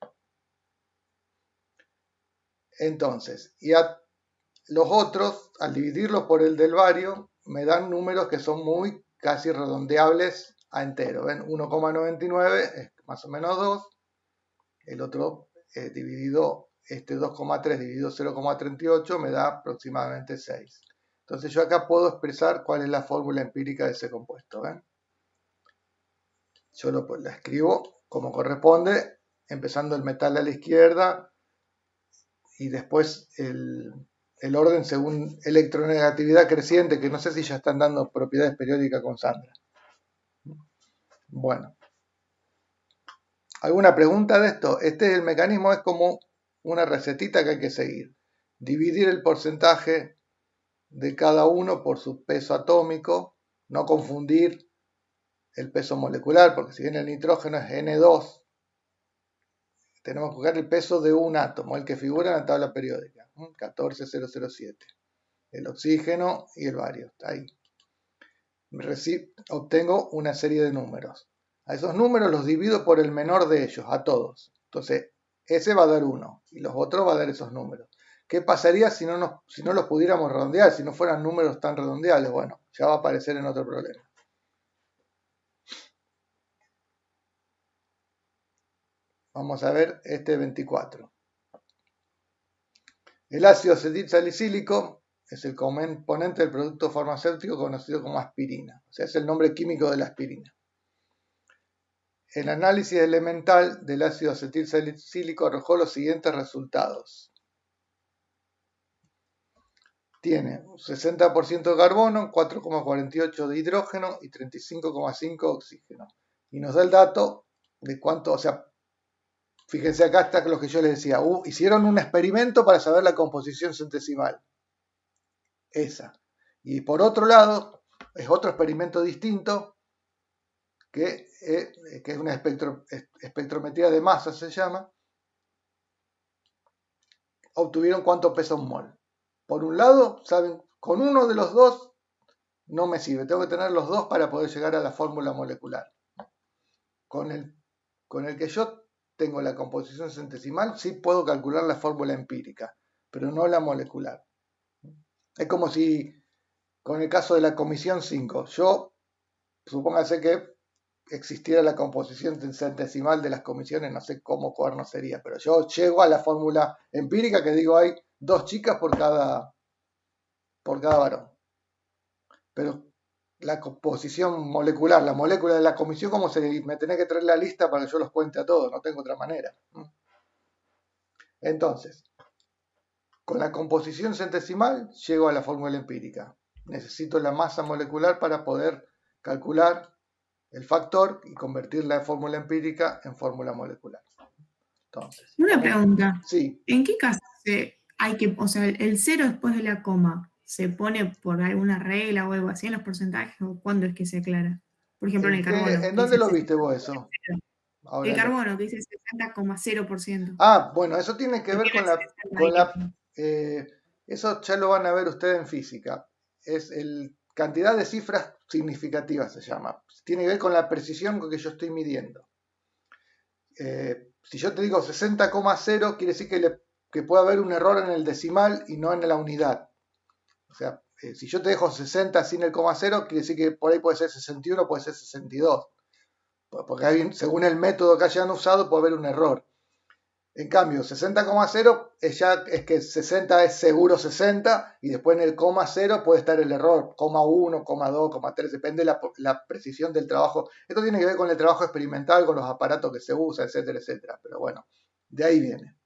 S1: Entonces, y a los otros, al dividirlos por el del bario, me dan números que son muy casi redondeables a entero. ¿Ven? 1,99 es más o menos 2. El otro dividido, 2,3 dividido 0,38 me da aproximadamente 6. Entonces yo acá puedo expresar cuál es la fórmula empírica de ese compuesto. ¿Ven? Yo la escribo como corresponde, empezando el metal a la izquierda y después el orden según electronegatividad creciente, que no sé si ya están dando propiedades periódicas con Sandra. Bueno. ¿Alguna pregunta de esto? Este es el mecanismo, es como una recetita que hay que seguir. Dividir el porcentaje de cada uno por su peso atómico, no confundir el peso molecular, porque si bien el nitrógeno es N2, tenemos que buscar el peso de un átomo, el que figura en la tabla periódica, 14007. El oxígeno y el bario, está ahí. Obtengo una serie de números. A esos números los divido por el menor de ellos, a todos. Entonces, ese va a dar 1 y los otros va a dar esos números. ¿Qué pasaría si no los pudiéramos redondear, si no fueran números tan redondeables? Bueno, ya va a aparecer en otro problema. Vamos a ver este 24. El ácido acetilsalicílico es el componente del producto farmacéutico conocido como aspirina. O sea, es el nombre químico de la aspirina. El análisis elemental del ácido acetilsalicílico arrojó los siguientes resultados. Tiene un 60% de carbono, 4,48 de hidrógeno y 35,5 de oxígeno. Y nos da el dato de cuánto, o sea, fíjense acá está lo que yo les decía. Hicieron un experimento para saber la composición centesimal. Esa. Y por otro lado, es otro experimento distinto, que es una espectrometría de masa, se llama. Obtuvieron cuánto pesa un mol. Por un lado, saben, con uno de los dos no me sirve. Tengo que tener los dos para poder llegar a la fórmula molecular. Con el que yo tengo la composición centesimal, sí puedo calcular la fórmula empírica, pero no la molecular. Es como si, con el caso de la comisión 5, yo, supóngase que existiera la composición centesimal de las comisiones, no sé cómo cuerno sería, pero yo llego a la fórmula empírica que digo hay 2 chicas por cada varón. Pero la composición molecular, la molécula de la comisión, ¿cómo sería? Me tenés que traer la lista para que yo los cuente a todos, no tengo otra manera. Entonces, con la composición centesimal llego a la fórmula empírica. Necesito la masa molecular para poder calcular el factor y convertir la fórmula empírica en fórmula molecular. Entonces,
S4: Una pregunta.
S1: sí,
S4: ¿En qué caso hay que, o sea, el 0 después de la coma, se pone por alguna regla o algo así en los porcentajes o cuándo es que se aclara? Por ejemplo, en el carbono.
S1: ¿en dónde lo viste vos eso?
S4: El carbono, que dice 60,0%.
S1: Ah, bueno, eso tiene que ver con eso ya lo van a ver ustedes en física. Es cantidad de cifras significativas se llama. Tiene que ver con la precisión con que yo estoy midiendo. Si yo te digo 60,0, quiere decir que puede haber un error en el decimal y no en la unidad. O sea, si yo te dejo 60 sin el coma 0, quiere decir que por ahí puede ser 61, puede ser 62. Porque según el método que hayan usado puede haber un error. En cambio, 60,0 es que 60 es seguro 60 y después en el coma 0 puede estar el error, coma 1, coma 2, coma 3, depende de la precisión del trabajo. Esto tiene que ver con el trabajo experimental, con los aparatos que se usan, etcétera, etcétera. Pero bueno, de ahí viene.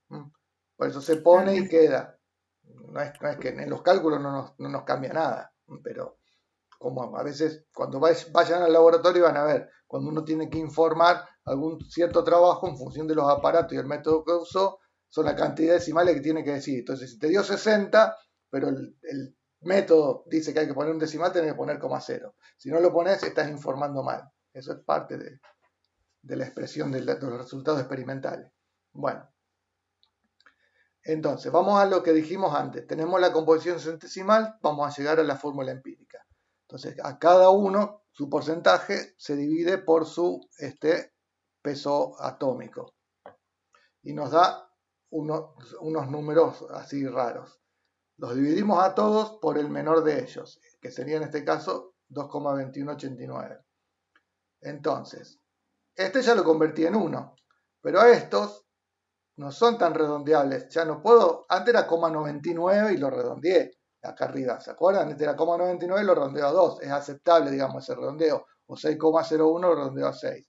S1: Por eso se pone y queda. No es que en los cálculos no nos cambia nada, pero como a veces cuando vayan al laboratorio van a ver, cuando uno tiene que informar algún cierto trabajo en función de los aparatos y el método que usó, son la cantidad decimales que tiene que decir. Entonces, si te dio 60, pero el método dice que hay que poner un decimal, tenés que poner coma 0. Si no lo pones, estás informando mal. Eso es parte de la expresión de los resultados experimentales. Bueno. Entonces, vamos a lo que dijimos antes. Tenemos la composición centesimal, vamos a llegar a la fórmula empírica. Entonces, a cada uno, su porcentaje se divide por su peso atómico. Y nos da unos números así raros. Los dividimos a todos por el menor de ellos, que sería en este caso 2,2189. Entonces, ya lo convertí en 1, pero a estos no son tan redondeables. Ya no puedo, antes era 0,99 y lo redondeé acá arriba, ¿se acuerdan? Antes era 0,99 y lo redondeo a 2, es aceptable, digamos, ese redondeo, o 6,01 lo redondeo a 6.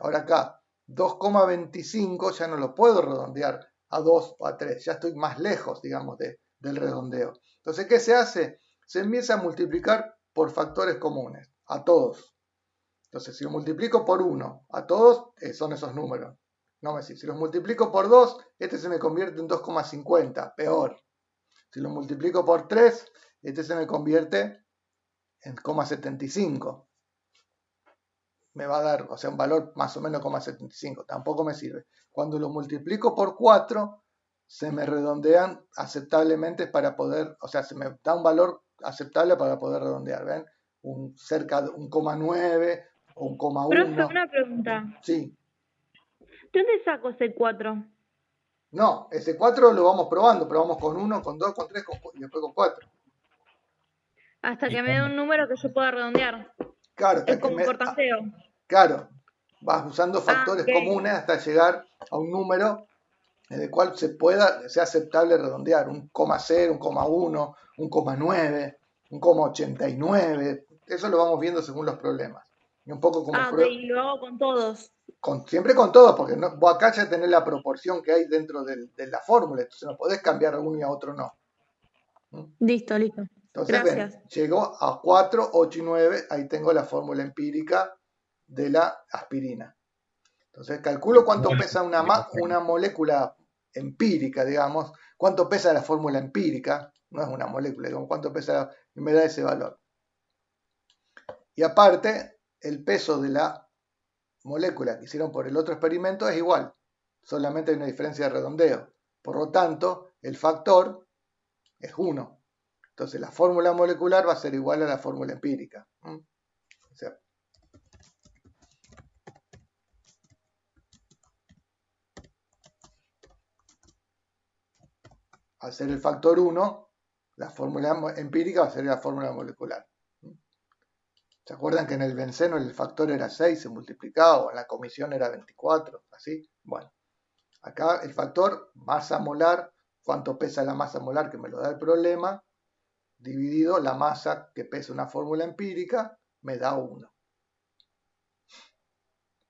S1: Ahora acá, 2,25 ya no lo puedo redondear a 2 o a 3, ya estoy más lejos, digamos, del redondeo. Entonces, ¿qué se hace? Se empieza a multiplicar por factores comunes, a todos. Entonces, si lo multiplico por 1, a todos son esos números. No me sirve. Si los multiplico por 2, se me convierte en 2,50, peor. Si lo multiplico por 3, se me convierte en 0,75. Me va a dar, o sea, un valor más o menos 0,75. Tampoco me sirve. Cuando lo multiplico por 4, se me redondean aceptablemente para poder, o sea, se me da un valor aceptable para poder redondear. ¿Ven? Cerca de 1,9 o 1,1.
S5: Profe, una pregunta.
S1: Sí.
S5: ¿De dónde saco ese 4?
S1: No, ese 4 lo vamos probando, probamos con 1, con 2, con 3 y después con 4.
S5: Hasta que me dé un número que yo pueda redondear.
S1: Claro,
S5: es como por tanteo.
S1: Claro, vas usando factores comunes hasta llegar a un número en el cual sea aceptable redondear, un 0,0, un 1,1, 1,9, 1,89. Eso lo vamos viendo según los problemas. Y un poco como
S8: Ok, y lo hago con todos.
S1: siempre con todos, porque vos acá ya tenés la proporción que hay dentro de la fórmula, entonces no podés cambiar a uno y a otro no.
S8: Listo, listo.
S1: Entonces,
S8: Gracias.
S1: ven, llegó a 4, 8 y 9, ahí tengo la fórmula empírica de la aspirina. Entonces, calculo cuánto pesa una molécula empírica, digamos, cuánto pesa la fórmula empírica, no es una molécula, digamos, cuánto pesa y me da ese valor. Y aparte, el peso de la molécula que hicieron por el otro experimento es igual, solamente hay una diferencia de redondeo. Por lo tanto, el factor es 1. Entonces la fórmula molecular va a ser igual a la fórmula empírica. O sea, al ser el factor 1, la fórmula empírica va a ser la fórmula molecular. ¿Se acuerdan que en el benceno el factor era 6, se multiplicaba, o en la comisión era 24? ¿Así? Bueno, acá el factor masa molar, cuánto pesa la masa molar que me lo da el problema, dividido la masa que pesa una fórmula empírica, me da 1.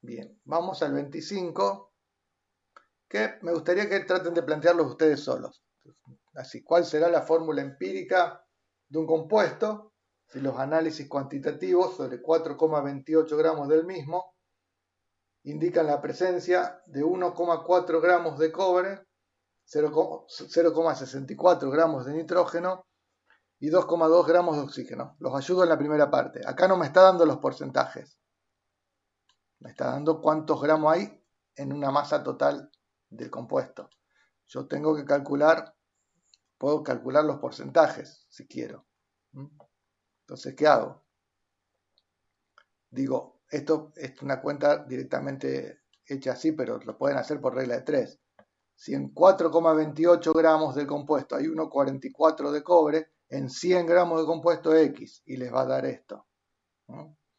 S1: Bien, vamos al 25, que me gustaría que traten de plantearlos ustedes solos. Así, ¿cuál será la fórmula empírica de un compuesto si los análisis cuantitativos sobre 4,28 gramos del mismo indican la presencia de 1,4 gramos de cobre, 0,64 gramos de nitrógeno y 2,2 gramos de oxígeno? Los ayudo en la primera parte. Acá no me está dando los porcentajes. Me está dando cuántos gramos hay en una masa total del compuesto. Yo tengo que calcular, puedo calcular los porcentajes si quiero. Entonces, ¿qué hago? Digo, esto es una cuenta directamente hecha así, pero lo pueden hacer por regla de 3. Si en 4,28 gramos del compuesto hay 1,44 de cobre, en 100 gramos de compuesto X, y les va a dar esto.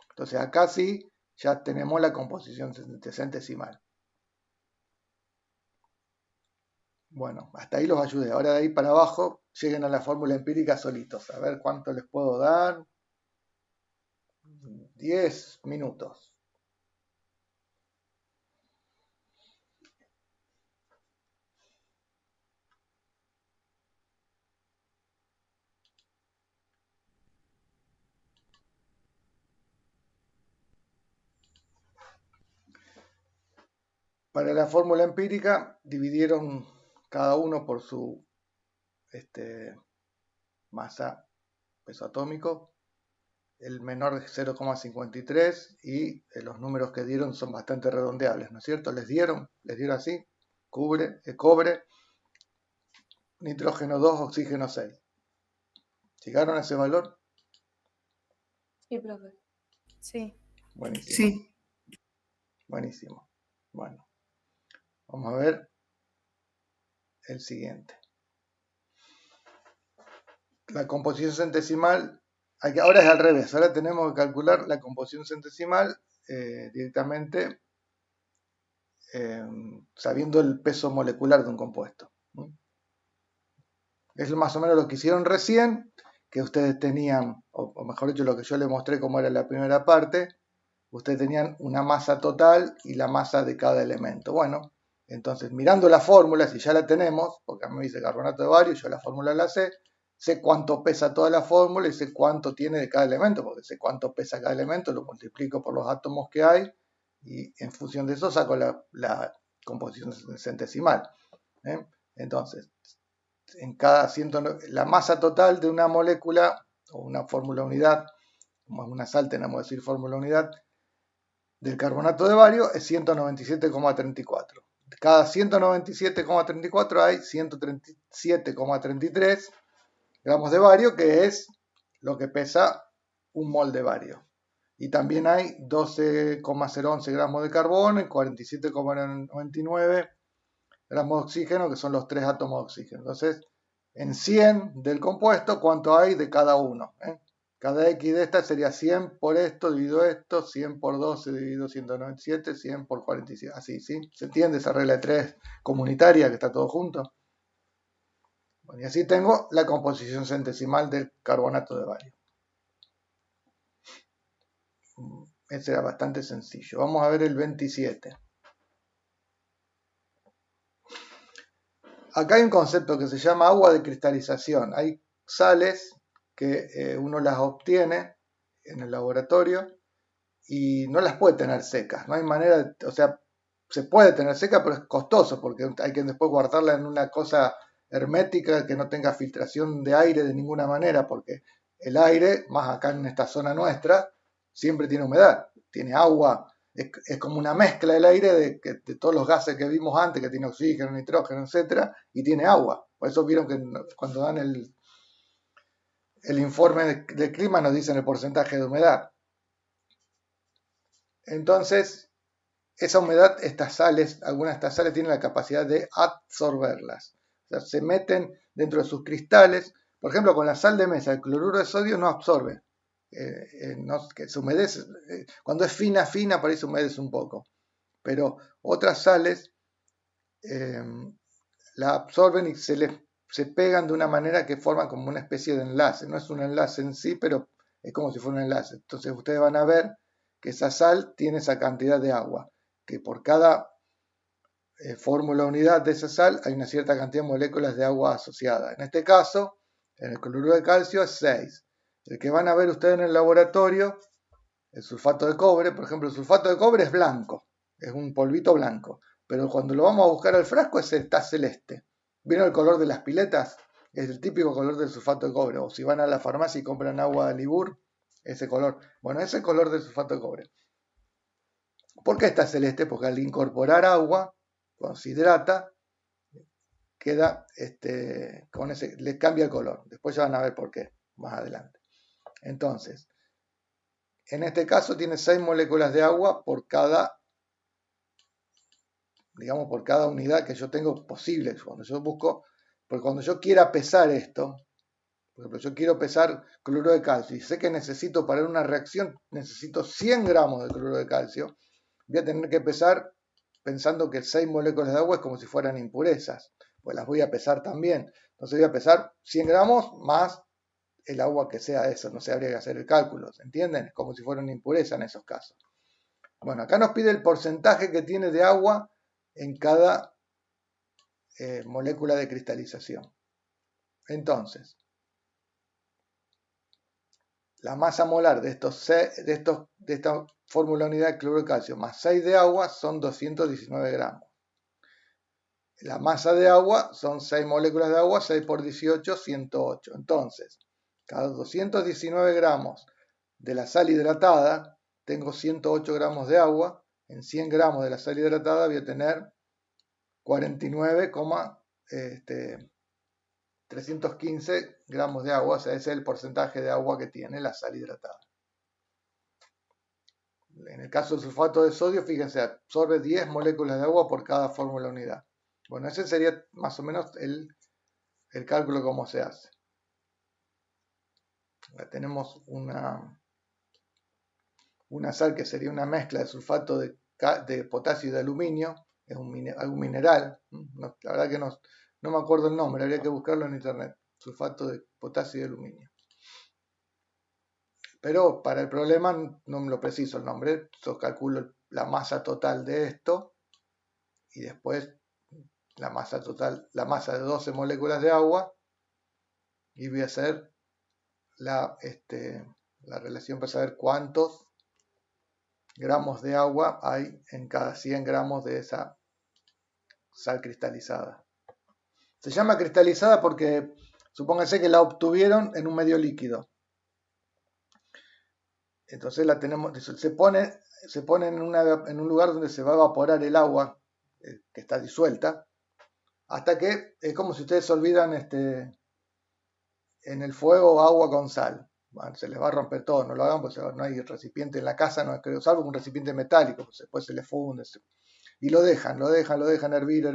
S1: Entonces, acá sí ya tenemos la composición centesimal. Bueno, hasta ahí los ayudé. Ahora de ahí para abajo lleguen a la fórmula empírica solitos. A ver cuánto les puedo dar. 10 minutos. Para la fórmula empírica dividieron cada uno por su masa, peso atómico. El menor es 0,53 y los números que dieron son bastante redondeables, ¿no es cierto? Les dieron así, cobre, nitrógeno 2, oxígeno 6. ¿Llegaron a ese valor?
S9: Sí, profe.
S7: Sí.
S1: Buenísimo.
S4: Sí.
S1: Buenísimo. Bueno, vamos a ver el siguiente. La composición centesimal, ahora es al revés, ahora tenemos que calcular la composición centesimal directamente sabiendo el peso molecular de un compuesto. Es más o menos lo que hicieron recién, que ustedes tenían, o mejor dicho, lo que yo les mostré como era la primera parte, ustedes tenían una masa total y la masa de cada elemento. Bueno, entonces mirando la fórmula, si ya la tenemos, porque a mí me dice carbonato de bario, yo la fórmula la sé cuánto pesa toda la fórmula y sé cuánto tiene de cada elemento, porque sé cuánto pesa cada elemento, lo multiplico por los átomos que hay y en función de eso saco la composición centesimal. Entonces, la masa total de una molécula o una fórmula unidad, como es una sal, tenemos que decir fórmula unidad, del carbonato de bario es 197,34. Cada 197,34 hay 137,33 gramos de bario, que es lo que pesa un mol de bario. Y también hay 12,011 gramos de carbono y 47,99 gramos de oxígeno, que son los 3 átomos de oxígeno. Entonces, en 100 del compuesto, ¿cuánto hay de cada uno? Cada X de estas sería 100 por esto, dividido esto, 100 por 12, dividido 197, 100 por 47. Así, ¿sí? ¿Se entiende esa regla de 3 comunitaria que está todo junto? Bueno, y así tengo la composición centesimal del carbonato de bario. Ese era bastante sencillo. Vamos a ver el 27. Acá hay un concepto que se llama agua de cristalización. Hay sales que uno las obtiene en el laboratorio y no las puede tener secas. No hay manera, o sea, se puede tener seca, pero es costoso porque hay que después guardarla en una cosa hermética que no tenga filtración de aire de ninguna manera, porque el aire, más acá en esta zona nuestra, siempre tiene humedad, tiene agua, es como una mezcla del aire de todos los gases que vimos antes, que tiene oxígeno, nitrógeno, etcétera, y tiene agua. Por eso vieron que cuando dan el informe del clima nos dicen el porcentaje de humedad. Entonces, esa humedad, estas sales, algunas de estas sales tienen la capacidad de absorberlas. O sea, se meten dentro de sus cristales. Por ejemplo, con la sal de mesa, el cloruro de sodio no absorbe. Que se humedece. Cuando es fina, por ahí se humedece un poco. Pero otras sales la absorben y se pegan de una manera que forman como una especie de enlace. No es un enlace en sí, pero es como si fuera un enlace. Entonces ustedes van a ver que esa sal tiene esa cantidad de agua, que por cada fórmula unidad de esa sal hay una cierta cantidad de moléculas de agua asociada. En este caso, en el cloruro de calcio es 6. El que van a ver ustedes en el laboratorio, el sulfato de cobre, por ejemplo, el sulfato de cobre es blanco, es un polvito blanco, pero cuando lo vamos a buscar al frasco está celeste. ¿Vieron el color de las piletas? Es el típico color del sulfato de cobre. O si van a la farmacia y compran agua de Libur, ese color. Bueno, ese color del sulfato de cobre. ¿Por qué está celeste? Porque al incorporar agua, cuando se hidrata, queda con ese, le cambia el color. Después ya van a ver por qué más adelante. Entonces, en este caso tiene 6 moléculas de agua por cada, digamos, por cada unidad que yo tengo posible. Cuando yo busco, porque cuando yo quiera pesar esto, por ejemplo, yo quiero pesar cloruro de calcio y sé que necesito para una reacción, necesito 100 gramos de cloruro de calcio, voy a tener que pesar pensando que 6 moléculas de agua es como si fueran impurezas, pues las voy a pesar también. Entonces voy a pesar 100 gramos más el agua que sea eso, no sé, habría que hacer el cálculo, ¿se entienden? Como si fuera una impureza en esos casos. Bueno, acá nos pide el porcentaje que tiene de agua en cada molécula de cristalización. Entonces, la masa molar de esta fórmula unidad de cloruro de calcio más 6 de agua son 219 gramos. La masa de agua son 6 moléculas de agua, 6 por 18, 108. Entonces, cada 219 gramos de la sal hidratada, tengo 108 gramos de agua. En 100 gramos de la sal hidratada voy a tener 49,315 gramos de agua. O sea, ese es el porcentaje de agua que tiene la sal hidratada. En el caso del sulfato de sodio, fíjense, absorbe 10 moléculas de agua por cada fórmula unidad. Bueno, ese sería más o menos el cálculo cómo se hace. Acá tenemos una sal que sería una mezcla de sulfato de potasio y de aluminio. Es algún mineral. La verdad que no me acuerdo el nombre, habría que buscarlo en internet. Sulfato de potasio y de aluminio. Pero para el problema no me lo preciso el nombre. Yo calculo la masa total de esto y después la masa total, la masa de 12 moléculas de agua, y voy a hacer la relación para saber cuántos gramos de agua hay en cada 100 gramos de esa sal cristalizada. Se llama cristalizada porque supónganse que la obtuvieron en un medio líquido. Entonces la tenemos, se pone en un lugar donde se va a evaporar el agua que está disuelta, hasta que es como si ustedes olvidan en el fuego agua con sal. Bueno, se les va a romper todo, no lo hagan porque no hay recipiente en la casa, no es salvo un recipiente metálico, pues después se les funde. Y lo dejan hervir.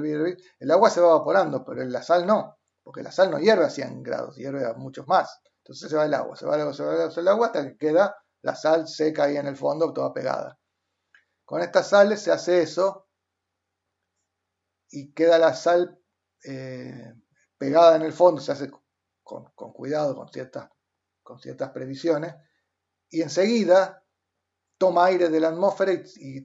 S1: El agua se va evaporando, pero la sal no, porque la sal no hierve a 100 grados, hierve a muchos más. Entonces se va el agua hasta que queda la sal seca ahí en el fondo, toda pegada. Con estas sales se hace eso y queda la sal pegada en el fondo, se hace con cuidado, con ciertas previsiones, y enseguida toma aire de la atmósfera y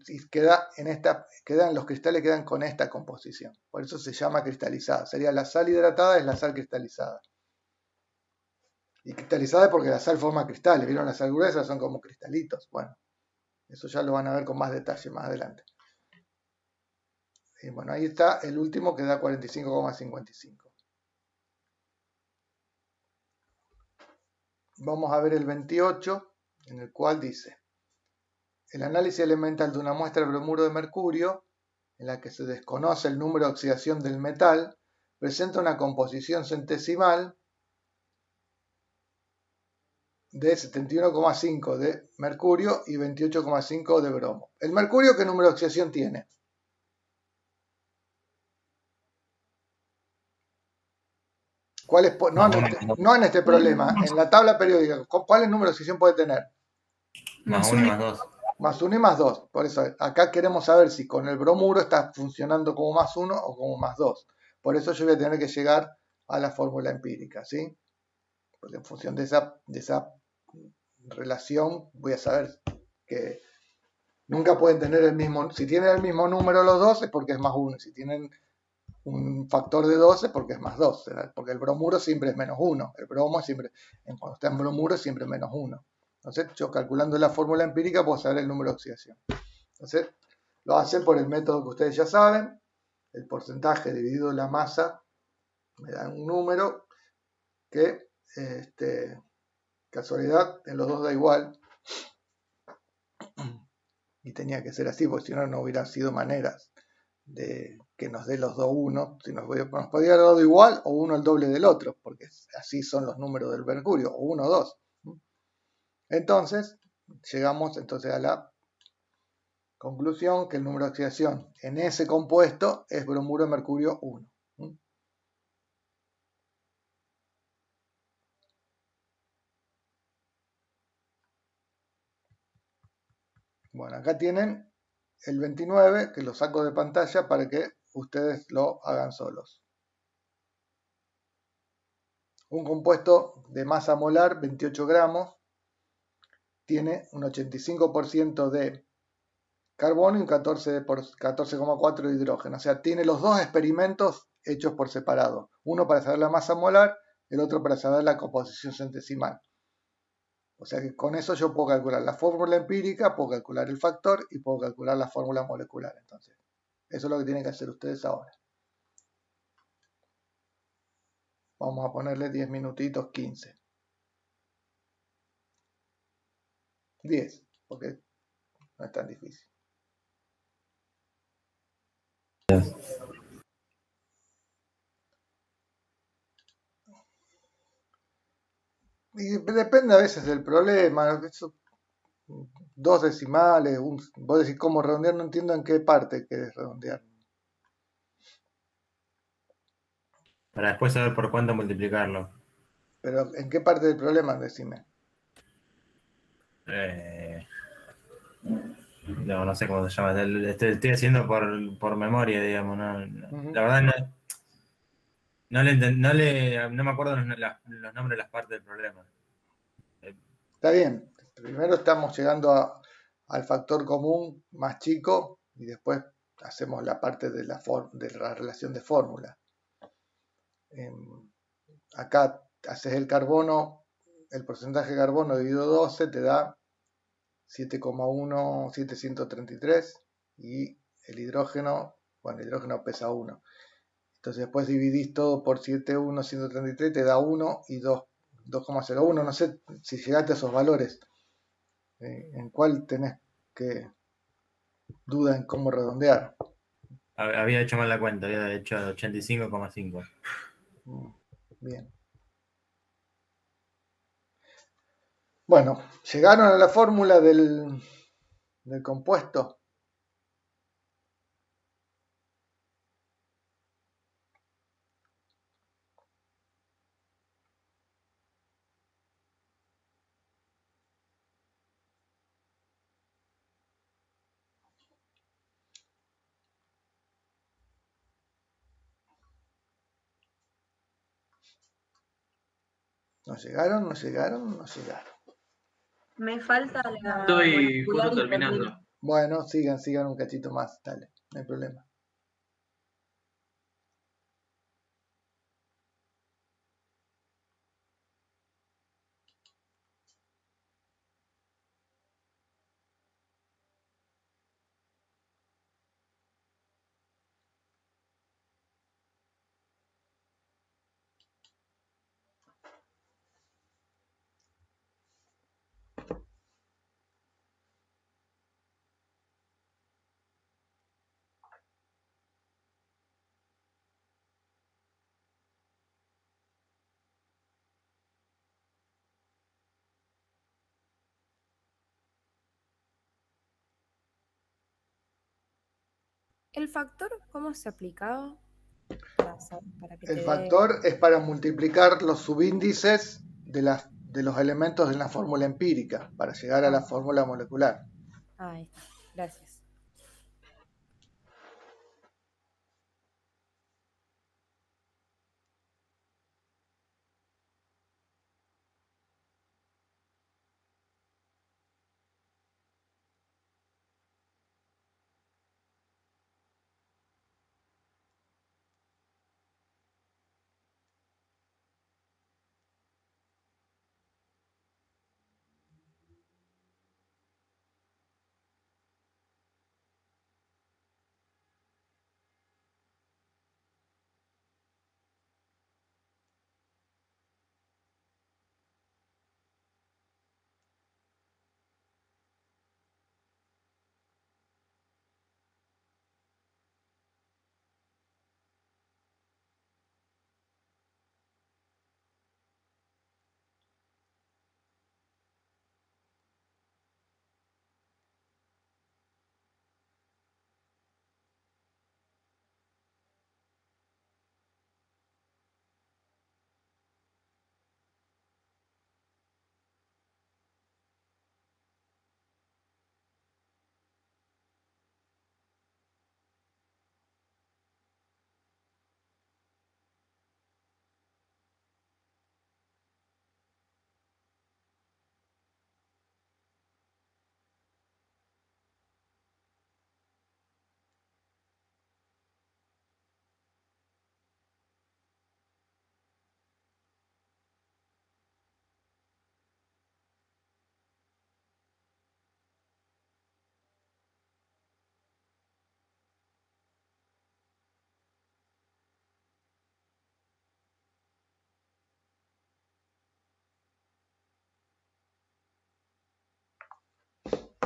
S1: los cristales quedan con esta composición. Por eso se llama cristalizada. Sería la sal hidratada, es la sal cristalizada. Y cristalizada es porque la sal forma cristales. ¿Vieron? La sal gruesa son como cristalitos. Bueno, eso ya lo van a ver con más detalle más adelante. Y bueno, ahí está el último que da 45,55. Vamos a ver el 28, en el cual dice: el análisis elemental de una muestra de bromuro de mercurio, en la que se desconoce el número de oxidación del metal, presenta una composición centesimal de 71,5 de mercurio y 28,5 de bromo. ¿El mercurio qué número de oxidación tiene? No en este problema, en la tabla periódica, ¿cuál número de oxidación puede tener?
S2: Más 1 y más 2.
S1: Más 1 y más 2. Por eso acá queremos saber si con el bromuro está funcionando como más 1 o como más 2. Por eso yo voy a tener que llegar a la fórmula empírica, ¿sí? Porque en función de esa relación voy a saber que nunca pueden tener el mismo. Si tienen el mismo número los dos es porque es más 1. Si tienen un factor de 2 es porque es más 2. ¿Verdad? Porque el bromuro siempre es menos 1. El bromo siempre, cuando está en bromuro, es siempre menos 1. Entonces, yo calculando la fórmula empírica puedo saber el número de oxidación. Entonces, lo hacen por el método que ustedes ya saben. El porcentaje dividido la masa me da un número que, casualidad, en los dos da igual. Y tenía que ser así, porque si no, no hubieran sido maneras de que nos dé los dos unos. Si nos podría haber dado igual o uno el doble del otro, porque así son los números del mercurio, o 1 o 2. Entonces, llegamos a la conclusión que el número de oxidación en ese compuesto es bromuro de mercurio 1. Bueno, acá tienen el 29, que lo saco de pantalla para que ustedes lo hagan solos. Un compuesto de masa molar, 28 gramos, tiene un 85% de carbono y un 14,4% de hidrógeno. O sea, tiene los dos experimentos hechos por separado. Uno para saber la masa molar, el otro para saber la composición centesimal. O sea que con eso yo puedo calcular la fórmula empírica, puedo calcular el factor y puedo calcular la fórmula molecular. Entonces, eso es lo que tienen que hacer ustedes ahora. Vamos a ponerle 10 minutitos, 15. 10, porque no es tan difícil. Y depende a veces del problema. Eso, 2 decimales, vos decís cómo redondear, no entiendo en qué parte querés redondear.
S2: Para después saber por cuánto multiplicarlo.
S1: Pero ¿en qué parte del problema? Decime.
S2: No sé cómo se llama. Estoy haciendo por memoria, digamos. La verdad no me acuerdo los nombres de las partes del problema.
S1: Está bien. Primero estamos llegando al factor común más chico y después hacemos la parte de la relación de fórmula. Acá haces el carbono, el porcentaje de carbono dividido 12 te da 7,1733 y el hidrógeno pesa 1. Entonces después dividís todo por 7,133 te da 1 y 2,01. No sé si llegaste a esos valores. ¿En cuál tenés que duda en cómo redondear?
S2: Había hecho mal la cuenta, había hecho 85,5.
S1: Bien. Bueno, llegaron a la fórmula del compuesto. ¿No llegaron? ¿No llegaron? ¿No llegaron?
S9: Me falta la
S10: Estoy
S9: molecular
S10: justo
S9: y proteína.
S10: terminando.
S1: Bueno, sigan un cachito más, dale, no hay problema.
S7: ¿El factor cómo se aplicaba? Para que
S1: El
S7: te dé...
S1: factor es para multiplicar los subíndices de los elementos en la fórmula empírica para llegar a la fórmula molecular.
S7: Ahí está, gracias.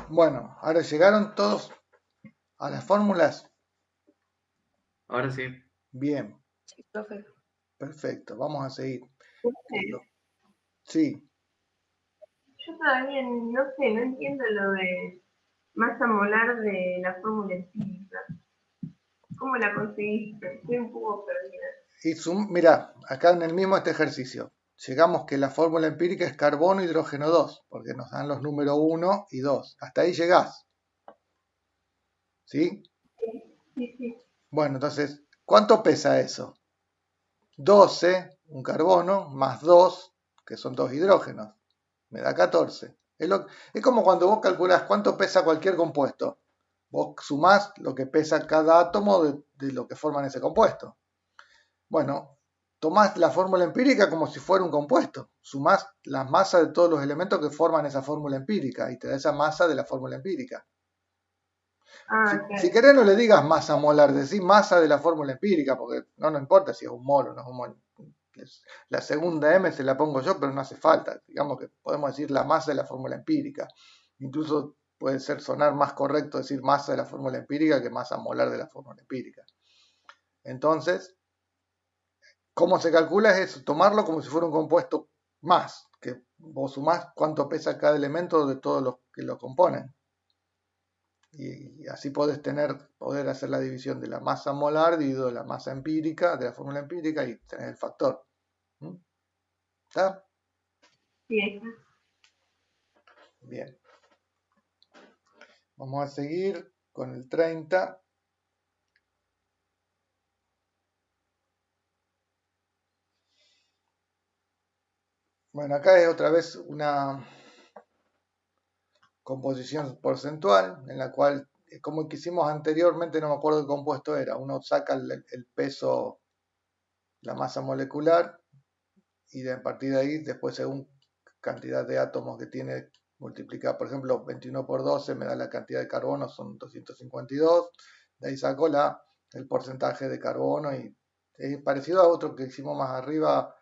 S1: Bueno, ahora llegaron todos a las fórmulas.
S10: Ahora sí.
S1: Bien,
S9: Sí, profe.
S1: perfecto, vamos a seguir.
S6: Profe,
S1: Sí,
S6: yo todavía no sé, no entiendo lo de masa molar de la fórmula empírica. ¿Cómo la conseguiste? Estoy un poco perdida.
S1: y mirá, acá en el mismo este ejercicio, llegamos que la fórmula empírica es carbono, hidrógeno 2, porque nos dan los números 1 y 2. Hasta ahí llegás. ¿Sí?
S6: Sí, sí.
S1: Bueno, entonces, ¿cuánto pesa eso? 12, un carbono, más 2, que son 2 hidrógenos. Me da 14. Es como cuando vos calculás cuánto pesa cualquier compuesto. Vos sumás lo que pesa cada átomo de lo que forman ese compuesto. Bueno, tomás la fórmula empírica como si fuera un compuesto. Sumás la masa de todos los elementos que forman esa fórmula empírica y te da esa masa de la fórmula empírica.
S6: Ah,
S1: Si
S6: claro.
S1: querés no le digas masa molar, decís masa de la fórmula empírica, porque no importa si es un mol o no es un mol. La segunda M se la pongo yo, pero no hace falta. Digamos que podemos decir la masa de la fórmula empírica. Incluso puede sonar más correcto decir masa de la fórmula empírica que masa molar de la fórmula empírica. Entonces, ¿cómo se calcula? Es eso, tomarlo como si fuera un compuesto más, que vos sumás cuánto pesa cada elemento de todos los que lo componen. Y así poder hacer la división de la masa molar dividido de la masa empírica, de la fórmula empírica, y tener el factor. ¿Está?
S6: Sí,
S1: Bien. Vamos a seguir con el 30. Bueno, acá es otra vez una composición porcentual en la cual, como que hicimos anteriormente, no me acuerdo qué compuesto era. Uno saca el peso, la masa molecular, y a partir de ahí, después según cantidad de átomos que tiene, multiplica, por ejemplo, 21 por 12 me da la cantidad de carbono, son 252. De ahí saco el porcentaje de carbono y es parecido a otro que hicimos más arriba,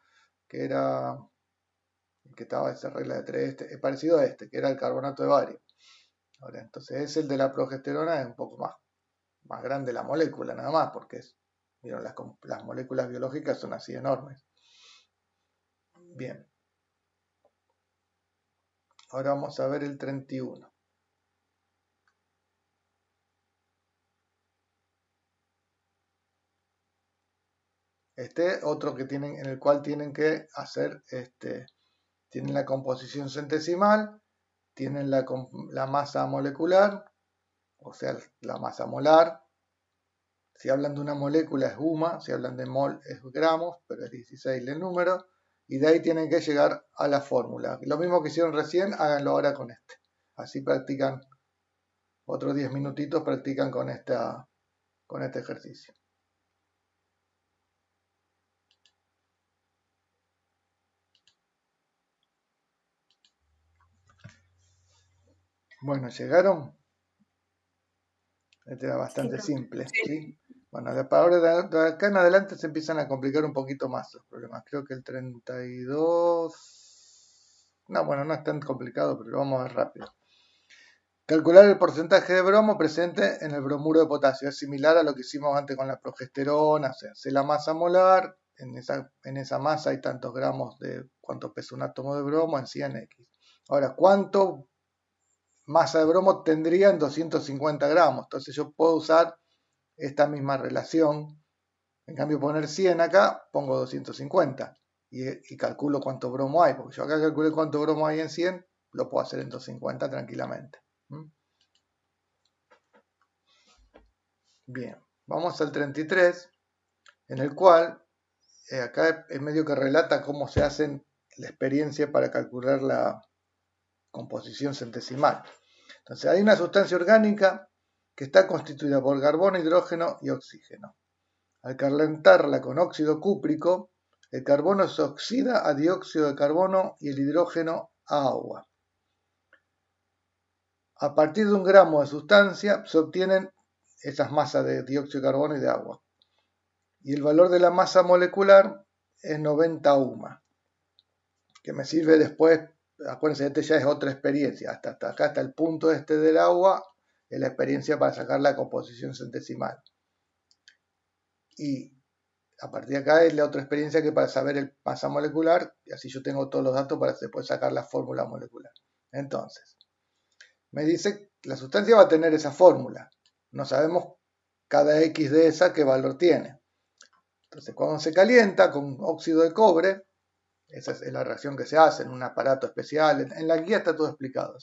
S1: que era, que estaba esa regla de 3, es parecido a este, que era el carbonato de bario. Ahora, entonces es el de la progesterona, es un poco más grande la molécula, nada más, porque vieron, las moléculas biológicas son así enormes. Bien. Ahora vamos a ver el 31. Otro que tienen, en el cual tienen que hacer, tienen la composición centesimal, tienen la masa molecular, o sea, la masa molar. Si hablan de una molécula es UMA, si hablan de mol es gramos, pero es 16 el número. Y de ahí tienen que llegar a la fórmula. Lo mismo que hicieron recién, háganlo ahora con este. Así practican, otros 10 minutitos practican con este ejercicio. Bueno, ¿llegaron? Este era bastante simple, ¿sí? Bueno, de acá en adelante se empiezan a complicar un poquito más los problemas. Creo que el 32... No, bueno, no es tan complicado, pero lo vamos a ver rápido. Calcular el porcentaje de bromo presente en el bromuro de potasio. Es similar a lo que hicimos antes con la progesterona. O sea, hace la masa molar, en esa masa hay tantos gramos de cuánto pesa un átomo de bromo en 100x. Ahora, ¿cuánto masa de bromo tendría en 250 gramos? Entonces yo puedo usar esta misma relación. En cambio, poner 100 acá, pongo 250 y calculo cuánto bromo hay, porque yo acá calculé cuánto bromo hay en 100, lo puedo hacer en 250 tranquilamente. Bien, vamos al 33, en el cual acá es medio que relata cómo se hace la experiencia para calcular la composición centesimal. Entonces, hay una sustancia orgánica que está constituida por carbono, hidrógeno y oxígeno. Al calentarla con óxido cúprico, el carbono se oxida a dióxido de carbono y el hidrógeno a agua. A partir de 1 gramo de sustancia se obtienen esas masas de dióxido de carbono y de agua. Y el valor de la masa molecular es 90 UMA, que me sirve después, acuérdense, este ya es otra experiencia, hasta acá, hasta el punto del agua, es la experiencia para sacar la composición centesimal. Y a partir de acá es la otra experiencia que para saber el masa molecular, y así yo tengo todos los datos para después sacar la fórmula molecular. Entonces, me dice que la sustancia va a tener esa fórmula. No sabemos cada X de esa qué valor tiene. Entonces, cuando se calienta con óxido de cobre, esa es la reacción que se hace en un aparato especial. En la guía está todo explicado.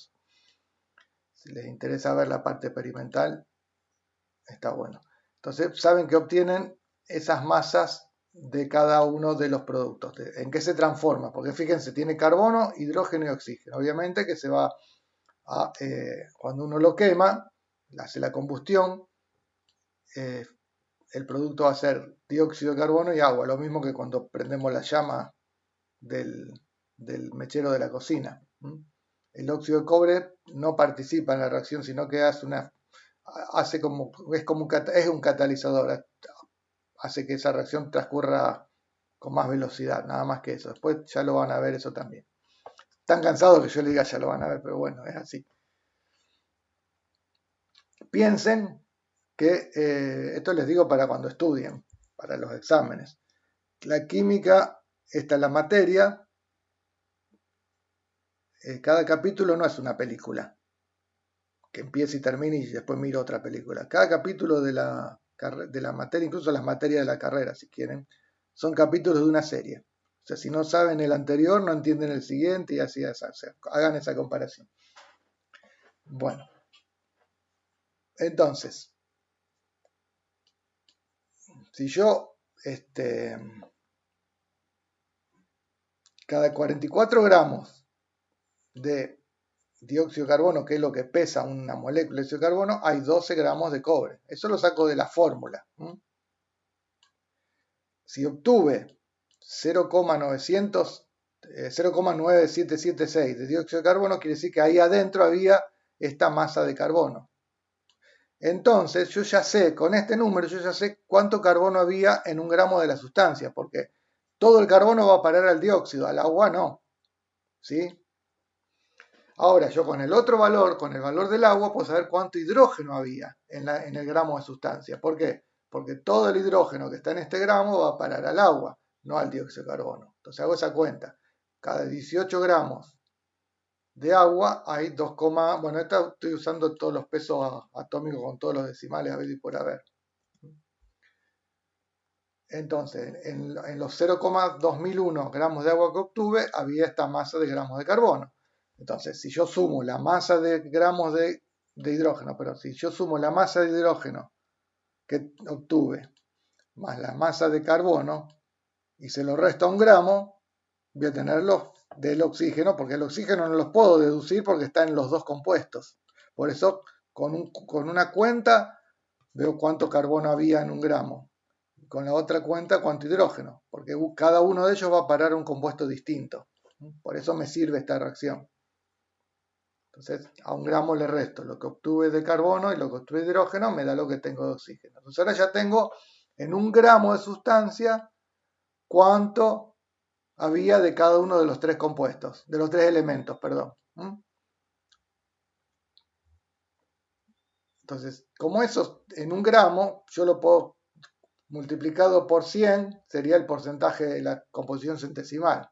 S1: Si les interesa ver la parte experimental, está bueno. Entonces, saben que obtienen esas masas de cada uno de los productos. ¿En qué se transforma? Porque fíjense, tiene carbono, hidrógeno y oxígeno. Obviamente que se va a, cuando uno lo quema, hace la combustión, el producto va a ser dióxido de carbono y agua. Lo mismo que cuando prendemos la llama del mechero de la cocina. El óxido de cobre no participa en la reacción, sino que es un catalizador, hace que esa reacción transcurra con más velocidad, nada más que eso. Después ya lo van a ver eso también. Están cansados que yo les diga ya lo van a ver, pero bueno, es así. Piensen que, esto les digo para cuando estudien, para los exámenes. La química, esta es la materia. Cada capítulo no es una película que empiece y termine y después miro otra película. Cada capítulo de la materia, incluso las materias de la carrera, si quieren, son capítulos de una serie. O sea, si no saben el anterior, no entienden el siguiente y así, hagan esa comparación. Bueno, entonces, si yo cada 44 gramos de dióxido de carbono, que es lo que pesa una molécula de dióxido de carbono, hay 12 gramos de cobre. Eso lo saco de la fórmula. Si obtuve 0,9776 de dióxido de carbono, quiere decir que ahí adentro había esta masa de carbono. Entonces, yo ya sé, con este número, yo ya sé cuánto carbono había en un gramo de la sustancia, porque todo el carbono va a parar al dióxido, al agua no. ¿Sí? Ahora, yo con el otro valor, con el valor del agua, puedo saber cuánto hidrógeno había en el gramo de sustancia. ¿Por qué? Porque todo el hidrógeno que está en este gramo va a parar al agua, no al dióxido de carbono. Entonces hago esa cuenta. Cada 18 gramos de agua hay 2, bueno, estoy usando todos los pesos atómicos con todos los decimales a ver y por haber. Entonces, en los 0,2001 gramos de agua que obtuve, había esta masa de gramos de carbono. Entonces, si yo sumo la masa de gramos de hidrógeno, pero si yo sumo la masa de hidrógeno que obtuve más la masa de carbono y se lo resto a un gramo, voy a tener los del oxígeno, porque el oxígeno no los puedo deducir porque está en los dos compuestos. Por eso, con una cuenta veo cuánto carbono había en un gramo. Con la otra cuenta cuánto hidrógeno, porque cada uno de ellos va a parar a un compuesto distinto. Por eso me sirve esta reacción. Entonces, a un gramo le resto lo que obtuve de carbono y lo que obtuve de hidrógeno, me da lo que tengo de oxígeno. Entonces, ahora ya tengo en un gramo de sustancia cuánto había de cada uno de los tres compuestos, de los tres elementos, perdón. Entonces, como eso en un gramo, yo lo puedo multiplicado por 100, sería el porcentaje de la composición centesimal.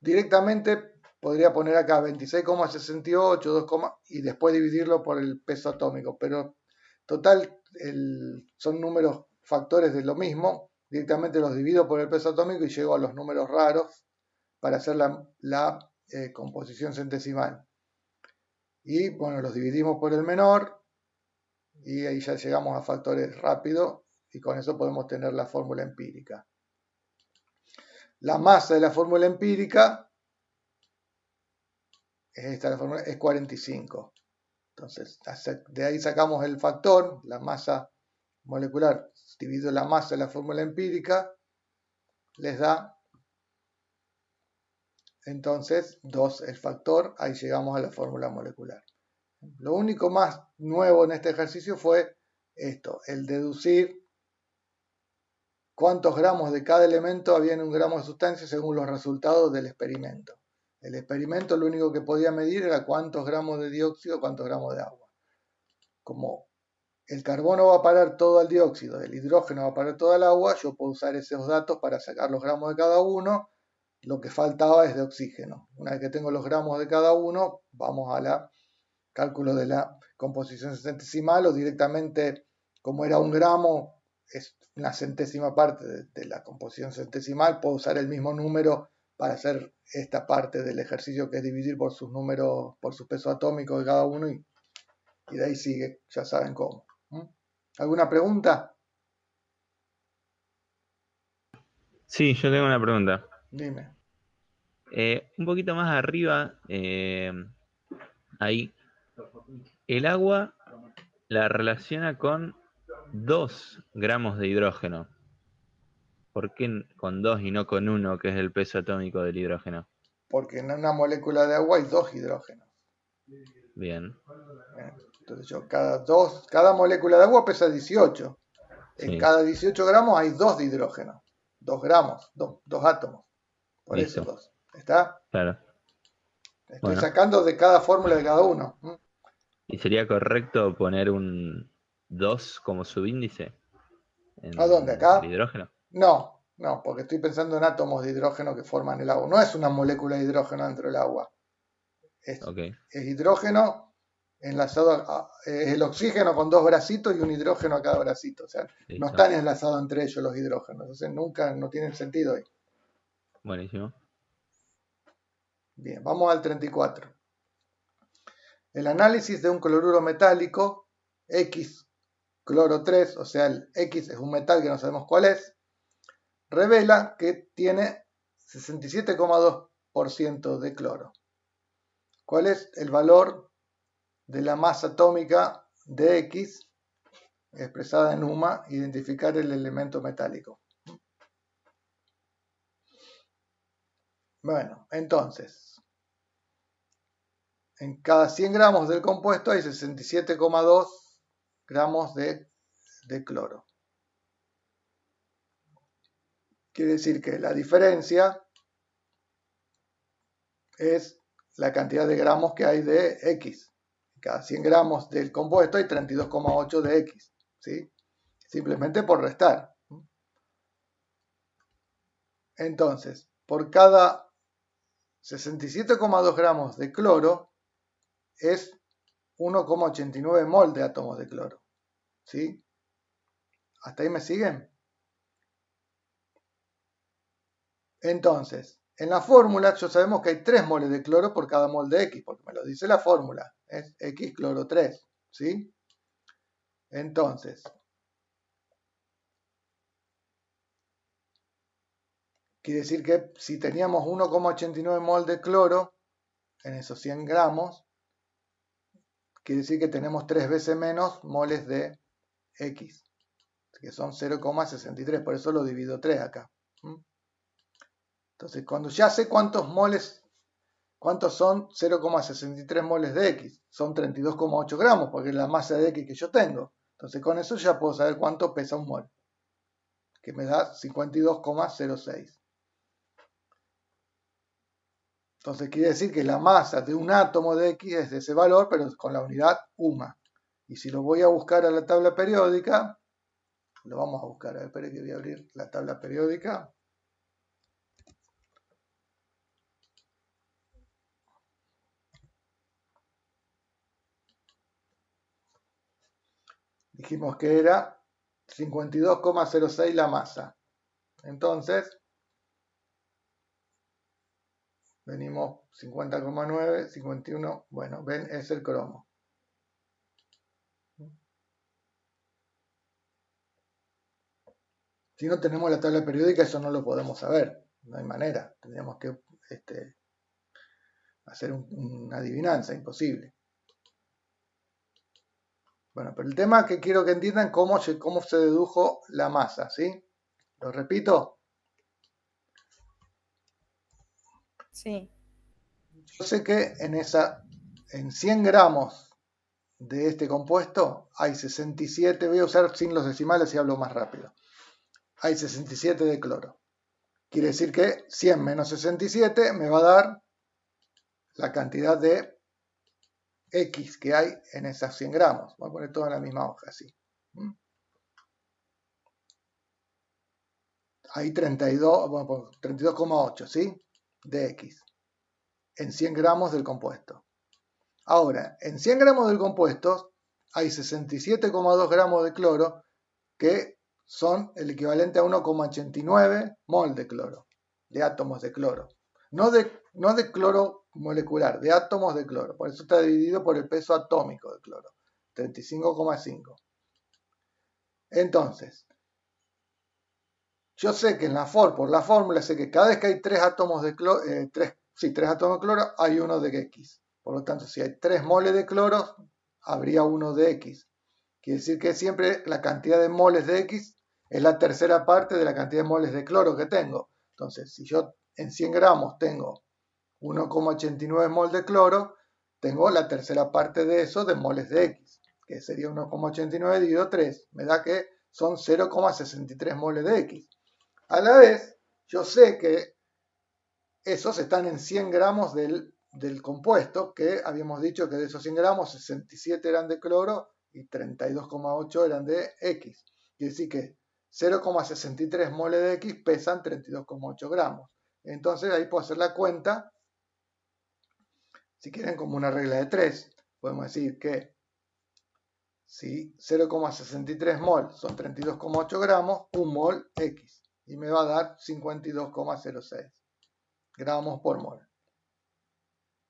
S1: Directamente podría poner acá 26,68, 2, y después dividirlo por el peso atómico, pero total son números factores de lo mismo, directamente los divido por el peso atómico y llego a los números raros para hacer la composición centesimal. Y bueno, los dividimos por el menor y ahí ya llegamos a factores rápidos y con eso podemos tener la fórmula empírica. La masa de la fórmula empírica, esta la fórmula, es 45. Entonces, de ahí sacamos el factor, la masa molecular dividido la masa de la fórmula empírica, les da entonces 2 el factor, ahí llegamos a la fórmula molecular. Lo único más nuevo en este ejercicio fue esto, el deducir cuántos gramos de cada elemento había en un gramo de sustancia según los resultados del experimento. El experimento lo único que podía medir era cuántos gramos de dióxido, cuántos gramos de agua. Como el carbono va a parar todo al dióxido, el hidrógeno va a parar todo al agua, yo puedo usar esos datos para sacar los gramos de cada uno. Lo que faltaba es de oxígeno. Una vez que tengo los gramos de cada uno, vamos a la cálculo de la composición centesimal o directamente, como era un gramo, es una centésima parte de la composición centesimal, puedo usar el mismo número para hacer esta parte del ejercicio que es dividir por sus números, por su peso atómico de cada uno y de ahí sigue, ya saben cómo. ¿Alguna pregunta?
S3: Sí, yo tengo una pregunta.
S1: Dime.
S3: Un poquito más arriba, ahí, el agua la relaciona con 2 gramos de hidrógeno. ¿Por qué con 2 y no con 1, que es el peso atómico del hidrógeno?
S1: Porque en una molécula de agua hay 2 hidrógenos.
S3: Bien.
S1: Entonces cada molécula de agua pesa 18. En
S3: Sí.
S1: cada 18 gramos hay 2 de hidrógeno. 2 gramos, 2 átomos. Por
S3: Listo.
S1: eso 2. ¿Está?
S3: Claro.
S1: Estoy
S3: Bueno.
S1: sacando de cada fórmula de cada uno.
S3: ¿Y sería correcto poner un 2 como subíndice?
S1: ¿A dónde? ¿Acá?
S3: ¿El hidrógeno?
S1: No, porque estoy pensando en átomos de hidrógeno que forman el agua. No es una molécula de hidrógeno dentro del agua. Es hidrógeno enlazado, es el oxígeno con 2 bracitos y un hidrógeno a cada bracito. O sea,
S3: Listo.
S1: no están enlazados entre ellos los hidrógenos. Entonces no tienen sentido ahí.
S3: Buenísimo.
S1: Bien, vamos al 34. El análisis de un cloruro metálico, X cloro 3, o sea, el X es un metal que no sabemos cuál es, revela que tiene 67,2% de cloro. ¿Cuál es el valor de la masa atómica de X expresada en UMA? Identificar el elemento metálico. Bueno, entonces, en cada 100 gramos del compuesto hay 67,2 gramos de cloro. Quiere decir que la diferencia es la cantidad de gramos que hay de X. En cada 100 gramos del compuesto hay 32,8 de X, ¿sí? Simplemente por restar. Entonces, por cada 67,2 gramos de cloro es 1,89 mol de átomos de cloro, ¿sí? ¿Hasta ahí me siguen? Entonces, en la fórmula ya sabemos que hay 3 moles de cloro por cada mol de X, porque me lo dice la fórmula, es X cloro 3, ¿sí? Entonces, quiere decir que si teníamos 1,89 mol de cloro en esos 100 gramos, quiere decir que tenemos 3 veces menos moles de X, que son 0,63, por eso lo divido 3 acá. Entonces, cuando ya sé cuántos son 0,63 moles de X, son 32,8 gramos, porque es la masa de X que yo tengo. Entonces, con eso ya puedo saber cuánto pesa un mol, que me da 52,06. Entonces, quiere decir que la masa de un átomo de X es de ese valor, pero con la unidad UMA. Y si lo voy a buscar a la tabla periódica, lo vamos a buscar. A ver, espere que voy a abrir la tabla periódica. Dijimos que era 52,06 la masa. Entonces, venimos 50,9, 51, bueno, ven, es el cromo. Si no tenemos la tabla periódica, eso no lo podemos saber. No hay manera. Tendríamos que hacer una adivinanza, imposible. Bueno, pero el tema es que quiero que entiendan cómo se dedujo la masa, ¿sí? ¿Lo repito?
S7: Sí.
S1: Yo sé que en 100 gramos de este compuesto hay 67, voy a usar sin los decimales y hablo más rápido. Hay 67 de cloro. Quiere decir que 100 menos 67 me va a dar la cantidad de X que hay en esas 100 gramos. Voy a poner todo en la misma hoja, así. Hay 32,8, ¿sí? De X. En 100 gramos del compuesto. Ahora, en 100 gramos del compuesto hay 67,2 gramos de cloro que son el equivalente a 1,89 mol de cloro, de átomos de cloro. No de cloro molecular, de átomos de cloro. Por eso está dividido por el peso atómico de cloro, 35,5. Entonces, yo sé que por la fórmula, sé que cada vez que hay 3 átomos de cloro, 3 átomos de cloro, hay uno de X. Por lo tanto, si hay 3 moles de cloro, habría uno de X. Quiere decir que siempre la cantidad de moles de X es la tercera parte de la cantidad de moles de cloro que tengo. Entonces, si yo en 100 gramos tengo 1,89 mol de cloro, tengo la tercera parte de eso de moles de X, que sería 1,89 dividido 3. Me da que son 0,63 moles de X. A la vez, yo sé que esos están en 100 gramos del compuesto, que habíamos dicho que de esos 100 gramos, 67 eran de cloro y 32,8 eran de X. Quiere decir que 0,63 moles de X pesan 32,8 gramos. Entonces ahí puedo hacer la cuenta. Si quieren, como una regla de 3, podemos decir que si 0,63 mol son 32,8 gramos, un mol X. Y me va a dar 52,06 gramos por mol.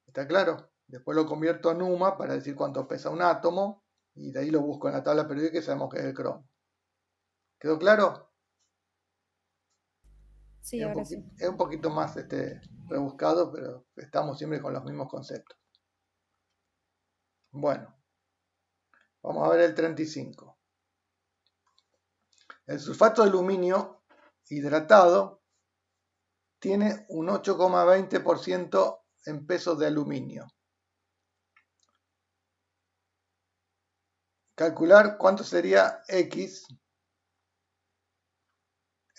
S1: ¿Está claro? Después lo convierto en UMA para decir cuánto pesa un átomo. Y de ahí lo busco en la tabla periódica y sabemos que es el cromo. ¿Quedó claro?
S7: Sí, ahora sí.
S1: Es un poquito más rebuscado, pero estamos siempre con los mismos conceptos. Bueno, vamos a ver el 35. El sulfato de aluminio hidratado tiene un 8,20% en peso de aluminio. Calcular cuánto sería X,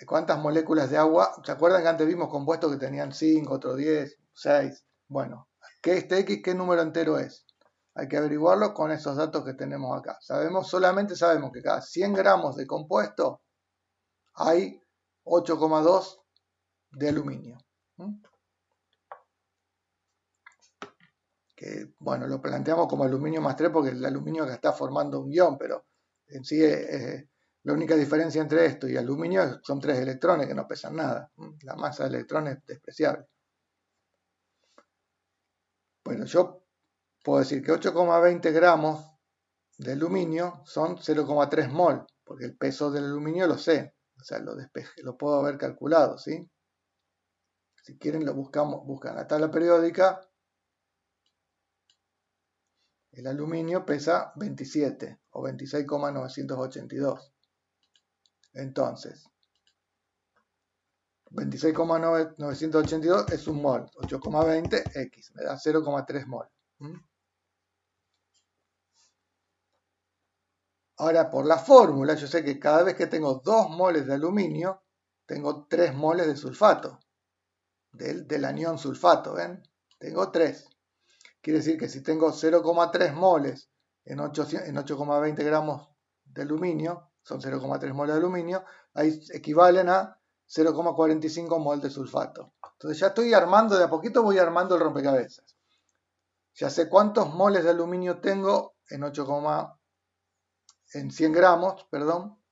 S1: cuántas moléculas de agua. ¿Se acuerdan que antes vimos compuestos que tenían 5, otro 10, 6? Bueno, ¿qué X qué número entero es? Hay que averiguarlo con esos datos que tenemos acá. Solamente sabemos que cada 100 gramos de compuesto hay 8,2 de aluminio. Que, bueno, lo planteamos como aluminio más 3 porque el aluminio acá está formando un ion, pero en sí la única diferencia entre esto y aluminio son 3 electrones que no pesan nada. La masa de electrones es despreciable. Bueno, yo puedo decir que 8,20 gramos de aluminio son 0,3 mol, porque el peso del aluminio lo sé, o sea, lo puedo haber calculado, ¿sí? Si quieren lo buscan la tabla periódica. El aluminio pesa 27 o 26,982. Entonces, 26,982 es un mol. 8,20 X me da 0,3 mol. Ahora, por la fórmula, yo sé que cada vez que tengo 2 moles de aluminio, tengo 3 moles de sulfato. Del anión sulfato, ¿ven? Tengo 3. Quiere decir que si tengo 0,3 moles en 8,20 gramos de aluminio, son 0,3 moles de aluminio, ahí equivalen a 0,45 mol de sulfato. Entonces ya estoy armando, de a poquito voy armando el rompecabezas. Ya sé cuántos moles de aluminio tengo en 100 gramos, perdón,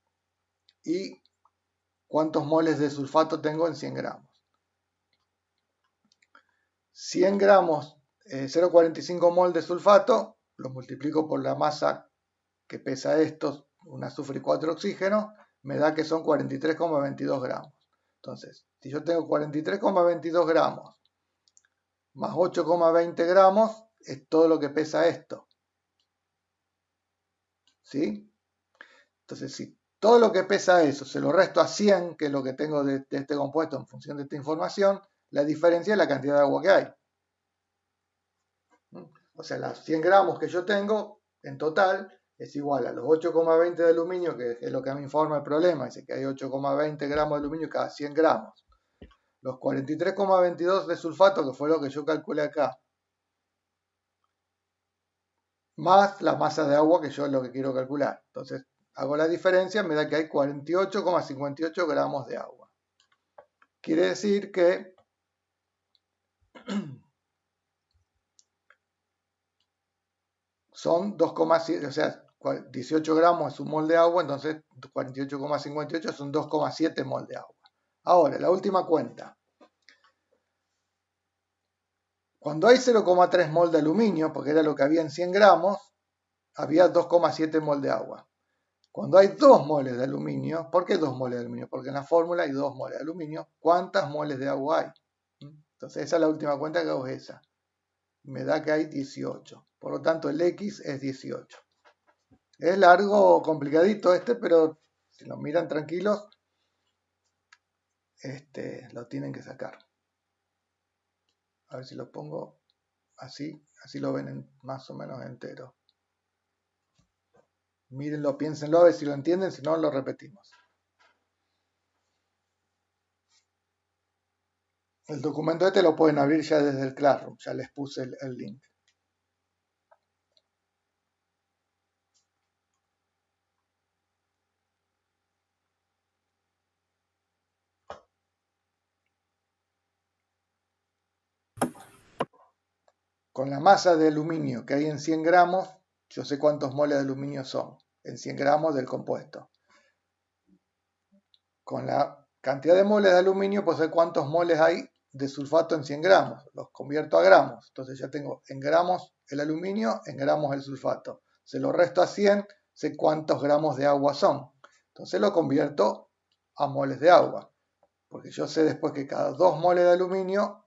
S1: y cuántos moles de sulfato tengo en 100 gramos. 100 gramos 0,45 mol de sulfato, lo multiplico por la masa que pesa esto, un azufre y 4 oxígenos, me da que son 43,22 gramos. Entonces, si yo tengo 43,22 gramos más 8,20 gramos, es todo lo que pesa esto. ¿Sí? Entonces, si todo lo que pesa eso se lo resto a 100, que es lo que tengo de este compuesto en función de esta información, la diferencia es la cantidad de agua que hay. O sea, los 100 gramos que yo tengo en total es igual a los 8,20 de aluminio, que es lo que me informa el problema. Dice que hay 8,20 gramos de aluminio cada 100 gramos. Los 43,22 de sulfato, que fue lo que yo calculé acá, más la masa de agua, que yo es lo que quiero calcular. Entonces, hago la diferencia, me da que hay 48,58 gramos de agua. Quiere decir que son 2,7, o sea, 18 gramos es un mol de agua, entonces 48,58 son 2,7 mol de agua. Ahora, la última cuenta. Cuando hay 0,3 mol de aluminio, porque era lo que había en 100 gramos, había 2,7 mol de agua. Cuando hay 2 moles de aluminio, ¿por qué 2 moles de aluminio? Porque en la fórmula hay 2 moles de aluminio. ¿Cuántas moles de agua hay? Entonces esa es la última cuenta que hago, es esa. Me da que hay 18. Por lo tanto, el X es 18. Es largo, complicadito pero si lo miran tranquilos, lo tienen que sacar. A ver si lo pongo así lo ven más o menos entero. Mírenlo, piénsenlo, a ver si lo entienden, si no lo repetimos. El documento lo pueden abrir ya desde el Classroom, ya les puse el link. Con la masa de aluminio que hay en 100 gramos, yo sé cuántos moles de aluminio son en 100 gramos del compuesto. Con la cantidad de moles de aluminio, pues sé cuántos moles hay de sulfato en 100 gramos. Los convierto a gramos. Entonces ya tengo en gramos el aluminio, en gramos el sulfato. Se lo resto a 100, sé cuántos gramos de agua son. Entonces lo convierto a moles de agua. porque yo sé después que cada 2 moles de aluminio,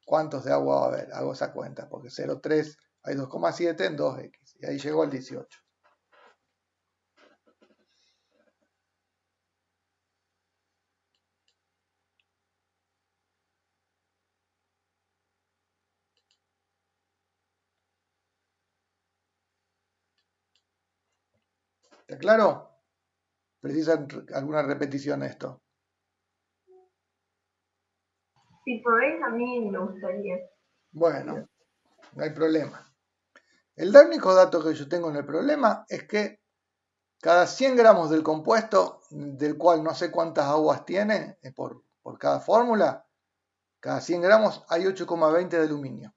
S1: ¿cuántos de agua va a haber? Hago esa cuenta, porque 0,3 hay 2,7 en 2x, y ahí llego al 18. ¿Está claro? ¿Precisan alguna repetición de esto?
S6: Si podés, a mí me gustaría.
S1: Bueno, no hay problema. El único dato que yo tengo en el problema es que cada 100 gramos del compuesto, del cual no sé cuántas aguas tiene por cada fórmula, cada 100 gramos hay 8,20 de aluminio.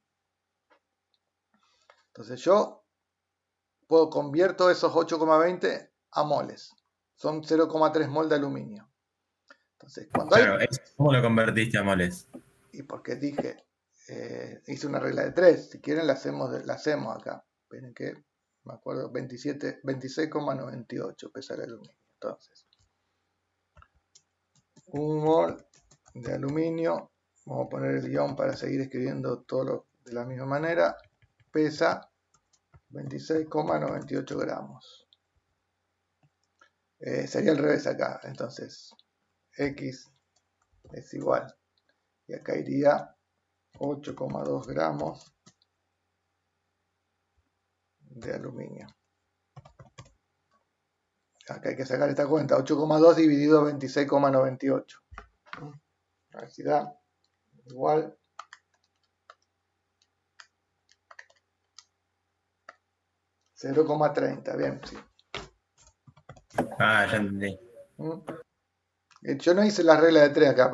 S1: Entonces yo convierto esos 8,20 a moles. Son 0,3 mol de aluminio. Entonces, cuando
S2: Claro, ¿cómo lo convertiste a moles?
S1: Y porque dije, hice una regla de 3. Si quieren la hacemos acá. Esperen que me acuerdo, 26,98 pesa el aluminio. Entonces, 1 mol de aluminio, vamos a poner el guión para seguir escribiendo todo de la misma manera, pesa 26,98 gramos. Sería al revés acá, entonces X es igual, y acá iría 8,2 gramos de aluminio. Acá hay que sacar esta cuenta, 8,2 dividido 26,98. A ver si da igual. $0,30, bien, sí.
S2: Ah, ya entendí.
S1: Yo no hice la regla de 3 acá,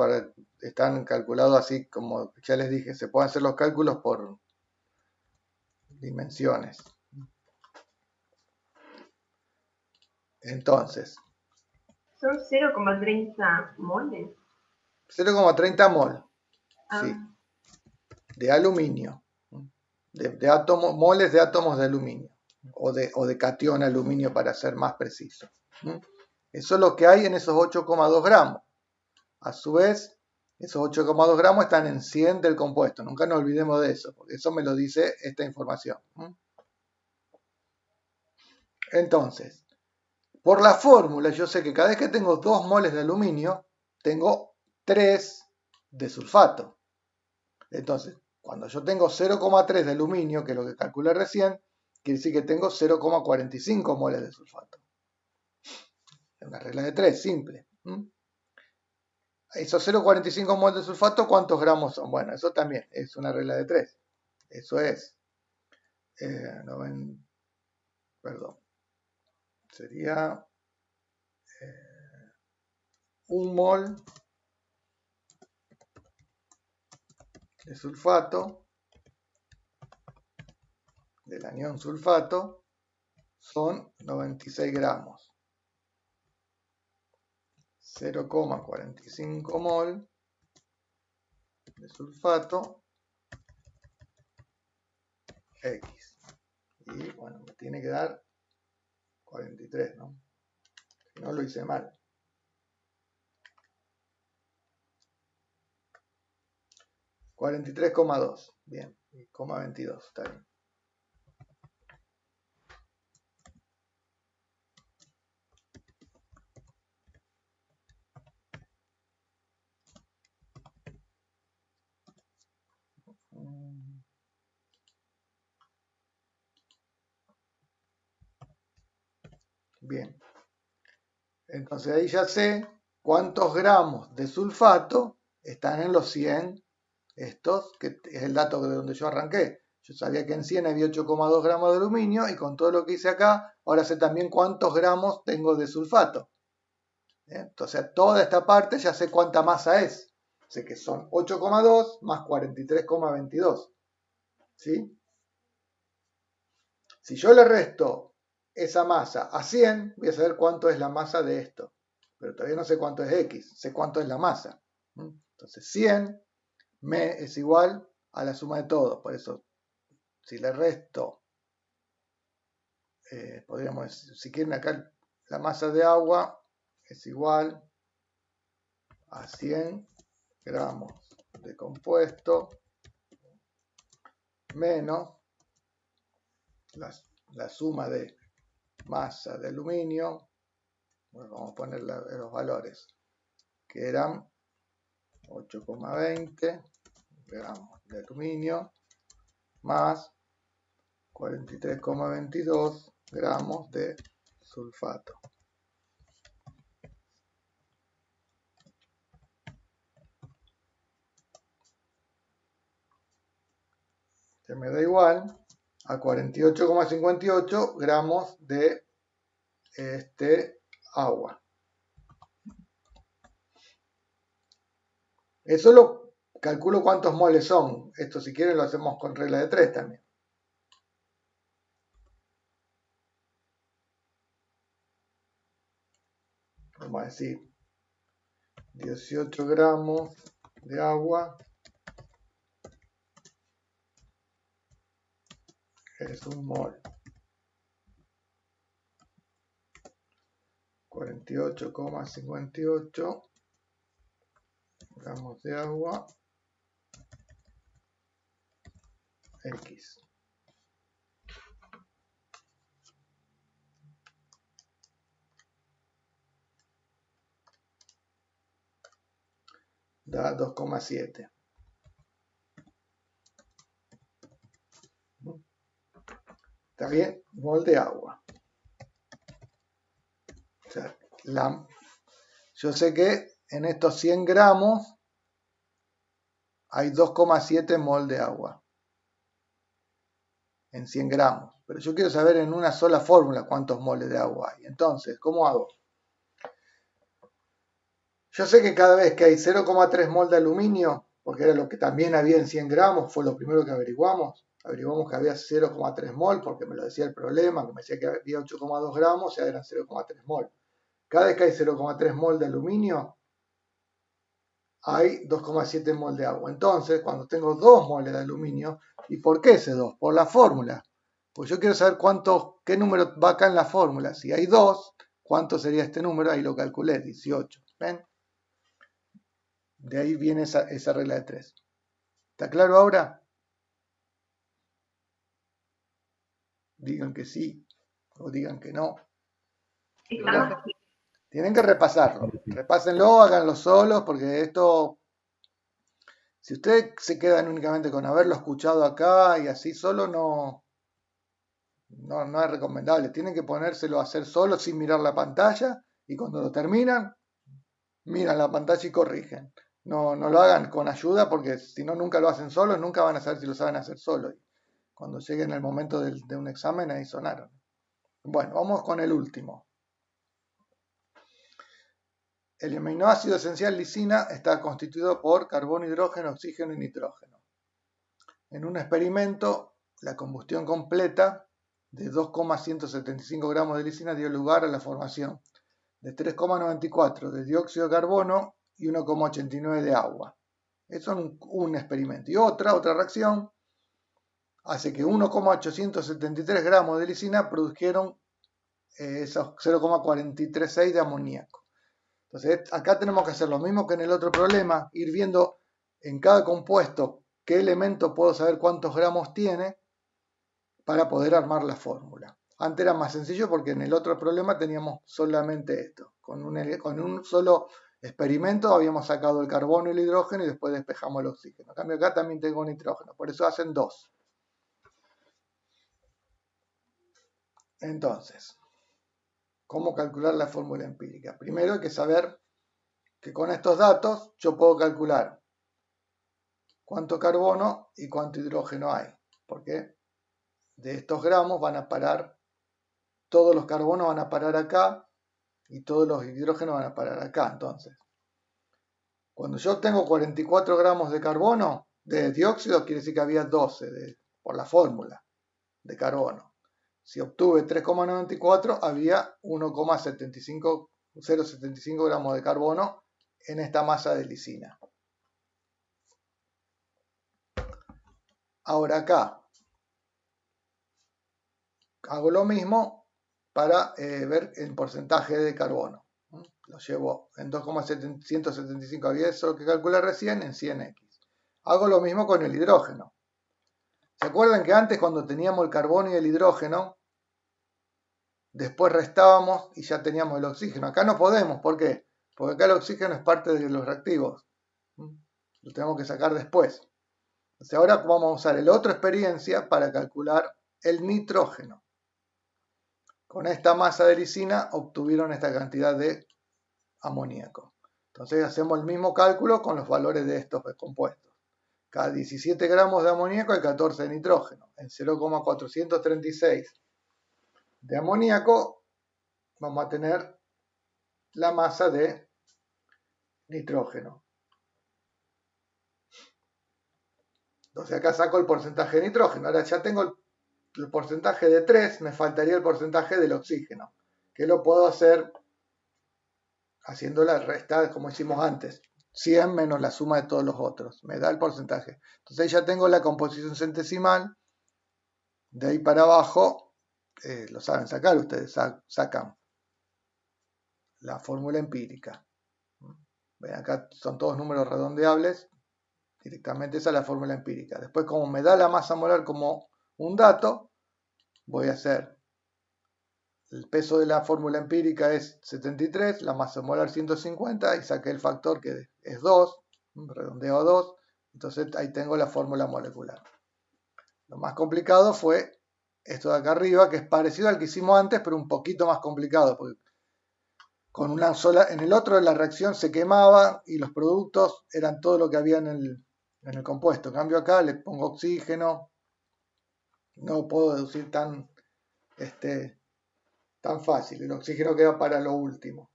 S1: están calculados así como ya les dije, se pueden hacer los cálculos por dimensiones. Entonces,
S6: ¿Son 0,30 moles?
S1: 0,30 mol,
S6: Ah,
S1: sí, de aluminio, moles de átomos de aluminio, o de catión aluminio para ser más preciso. Eso es lo que hay en esos 8,2 gramos. A su vez, esos 8,2 gramos están en 100 del compuesto. Nunca nos olvidemos de eso, porque eso me lo dice esta información. Entonces, por la fórmula, yo sé que cada vez que tengo 2 moles de aluminio, tengo 3 de sulfato. Entonces, cuando yo tengo 0,3 de aluminio, que es lo que calculé recién, quiere decir que tengo 0,45 moles de sulfato. Es una regla de 3, simple. Esos 0,45 moles de sulfato, ¿cuántos gramos son? Bueno, eso también es una regla de 3. Eso es, perdón, sería 1 mol de sulfato, del anión sulfato, son 96 gramos. 0,45 mol de sulfato X. Y bueno, me tiene que dar 43, ¿no? Si no lo hice mal. 43,2. Bien. Y 22, está bien. Bien. Entonces ahí ya sé cuántos gramos de sulfato están en los 100 estos, que es el dato de donde yo arranqué. Yo sabía que en 100 había 8,2 gramos de aluminio y con todo lo que hice acá, ahora sé también cuántos gramos tengo de sulfato. Entonces toda esta parte ya sé cuánta masa es. Sé que son 8,2 más 43,22. ¿Sí? Si yo le resto esa masa a 100, voy a saber cuánto es la masa de esto. Pero todavía no sé cuánto es X, sé cuánto es la masa. Entonces 100 es igual a la suma de todo. Por eso, si le resto, podríamos decir, si quieren acá, la masa de agua es igual a 100 gramos de compuesto menos la suma de masa de aluminio, bueno, vamos a poner los valores, que eran 8,20 gramos de aluminio más 43,22 gramos de sulfato. Que me da igual a 48,58 gramos de agua. Eso lo calculo cuántos moles son. Esto si quieren lo hacemos con regla de 3 también. Vamos a decir 18 gramos de agua es un mol. 48,58 gramos de agua X. Da 2,7. ¿Está bien? Mol de agua. O sea, yo sé que en estos 100 gramos hay 2,7 mol de agua. En 100 gramos. Pero yo quiero saber en una sola fórmula cuántos moles de agua hay. Entonces, ¿cómo hago? Yo sé que cada vez que hay 0,3 mol de aluminio, porque era lo que también había en 100 gramos, fue lo primero que averiguamos. Averiguamos que había 0,3 mol porque me lo decía el problema, que me decía que había 8,2 gramos, o sea, eran 0,3 mol. Cada vez que hay 0,3 mol de aluminio, hay 2,7 mol de agua. Entonces, cuando tengo 2 moles de aluminio, ¿y por qué ese 2? Por la fórmula. Pues yo quiero saber qué número va acá en la fórmula. Si hay 2, ¿cuánto sería este número? Ahí lo calculé, 18. ¿Ven? De ahí viene esa regla de 3. ¿Está claro ahora? Digan que sí o digan que no. Tienen que repasarlo. Repásenlo, háganlo solos, porque esto, si ustedes se quedan únicamente con haberlo escuchado acá y así solo, no es recomendable. Tienen que ponérselo a hacer solo sin mirar la pantalla y cuando lo terminan, miran la pantalla y corrigen. No lo hagan con ayuda porque si no, nunca lo hacen solos, nunca van a saber si lo saben hacer solos. Cuando lleguen el momento de un examen, ahí sonaron. Bueno, vamos con el último. El aminoácido esencial lisina está constituido por carbono, hidrógeno, oxígeno y nitrógeno. En un experimento, la combustión completa de 2,175 gramos de lisina dio lugar a la formación de 3,94 de dióxido de carbono y 1,89 de agua. Eso es un experimento. Y otra reacción hace que 1,873 gramos de lisina produjeron esos 0,436 de amoníaco. Entonces, acá tenemos que hacer lo mismo que en el otro problema, ir viendo en cada compuesto qué elemento puedo saber cuántos gramos tiene para poder armar la fórmula. Antes era más sencillo porque en el otro problema teníamos solamente esto. Con un solo experimento habíamos sacado el carbono y el hidrógeno y después despejamos el oxígeno. En cambio acá también tengo nitrógeno, por eso hacen 2. Entonces, ¿cómo calcular la fórmula empírica? Primero hay que saber que con estos datos yo puedo calcular cuánto carbono y cuánto hidrógeno hay. Porque de estos gramos van a parar, todos los carbonos van a parar acá y todos los hidrógenos van a parar acá. Entonces, cuando yo tengo 44 gramos de carbono, de dióxido, quiere decir que había 12 por la fórmula de carbono. Si obtuve 3,94, había 0,75 gramos de carbono en esta masa de lisina. Ahora acá hago lo mismo para ver el porcentaje de carbono. lo llevo en 2,175, había eso que calculé recién, en 100x. Hago lo mismo con el hidrógeno. ¿Se acuerdan que antes cuando teníamos el carbono y el hidrógeno, después restábamos y ya teníamos el oxígeno? Acá no podemos, ¿por qué? Porque acá el oxígeno es parte de los reactivos. Lo tenemos que sacar después. Entonces ahora vamos a usar la otra experiencia para calcular el nitrógeno. Con esta masa de lisina obtuvieron esta cantidad de amoníaco. Entonces hacemos el mismo cálculo con los valores de estos compuestos. Cada 17 gramos de amoníaco hay 14 de nitrógeno. En 0,436 de amoníaco vamos a tener la masa de nitrógeno. Entonces acá saco el porcentaje de nitrógeno. Ahora ya tengo el porcentaje de 3, me faltaría el porcentaje del oxígeno, que lo puedo hacer haciendo la resta como hicimos antes. 100 menos la suma de todos los otros. Me da el porcentaje. Entonces ya tengo la composición centesimal. De ahí para abajo, lo saben sacar ustedes, sacan la fórmula empírica. Ven, acá son todos números redondeables. Directamente esa es la fórmula empírica. Después, como me da la masa molar como un dato, voy a hacer el peso de la fórmula empírica es 73, la masa molar 150 y saqué el factor que es 2, redondeo a 2, entonces ahí tengo la fórmula molecular. Lo más complicado fue esto de acá arriba, que es parecido al que hicimos antes, pero un poquito más complicado, porque con una sola, en el otro la reacción se quemaba y los productos eran todo lo que había en el compuesto. En cambio acá le pongo oxígeno, no puedo deducir tan fácil, el oxígeno queda para lo último.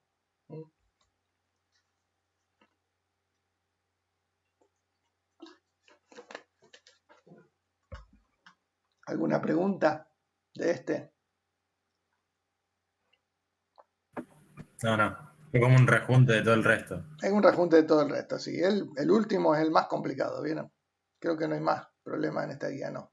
S1: ¿Alguna pregunta de este?
S2: No. Fue como un rejunte de todo el resto.
S1: Es un rejunte de todo el resto, sí. El último es el más complicado, ¿vieron? Creo que no hay más problema en esta guía, no.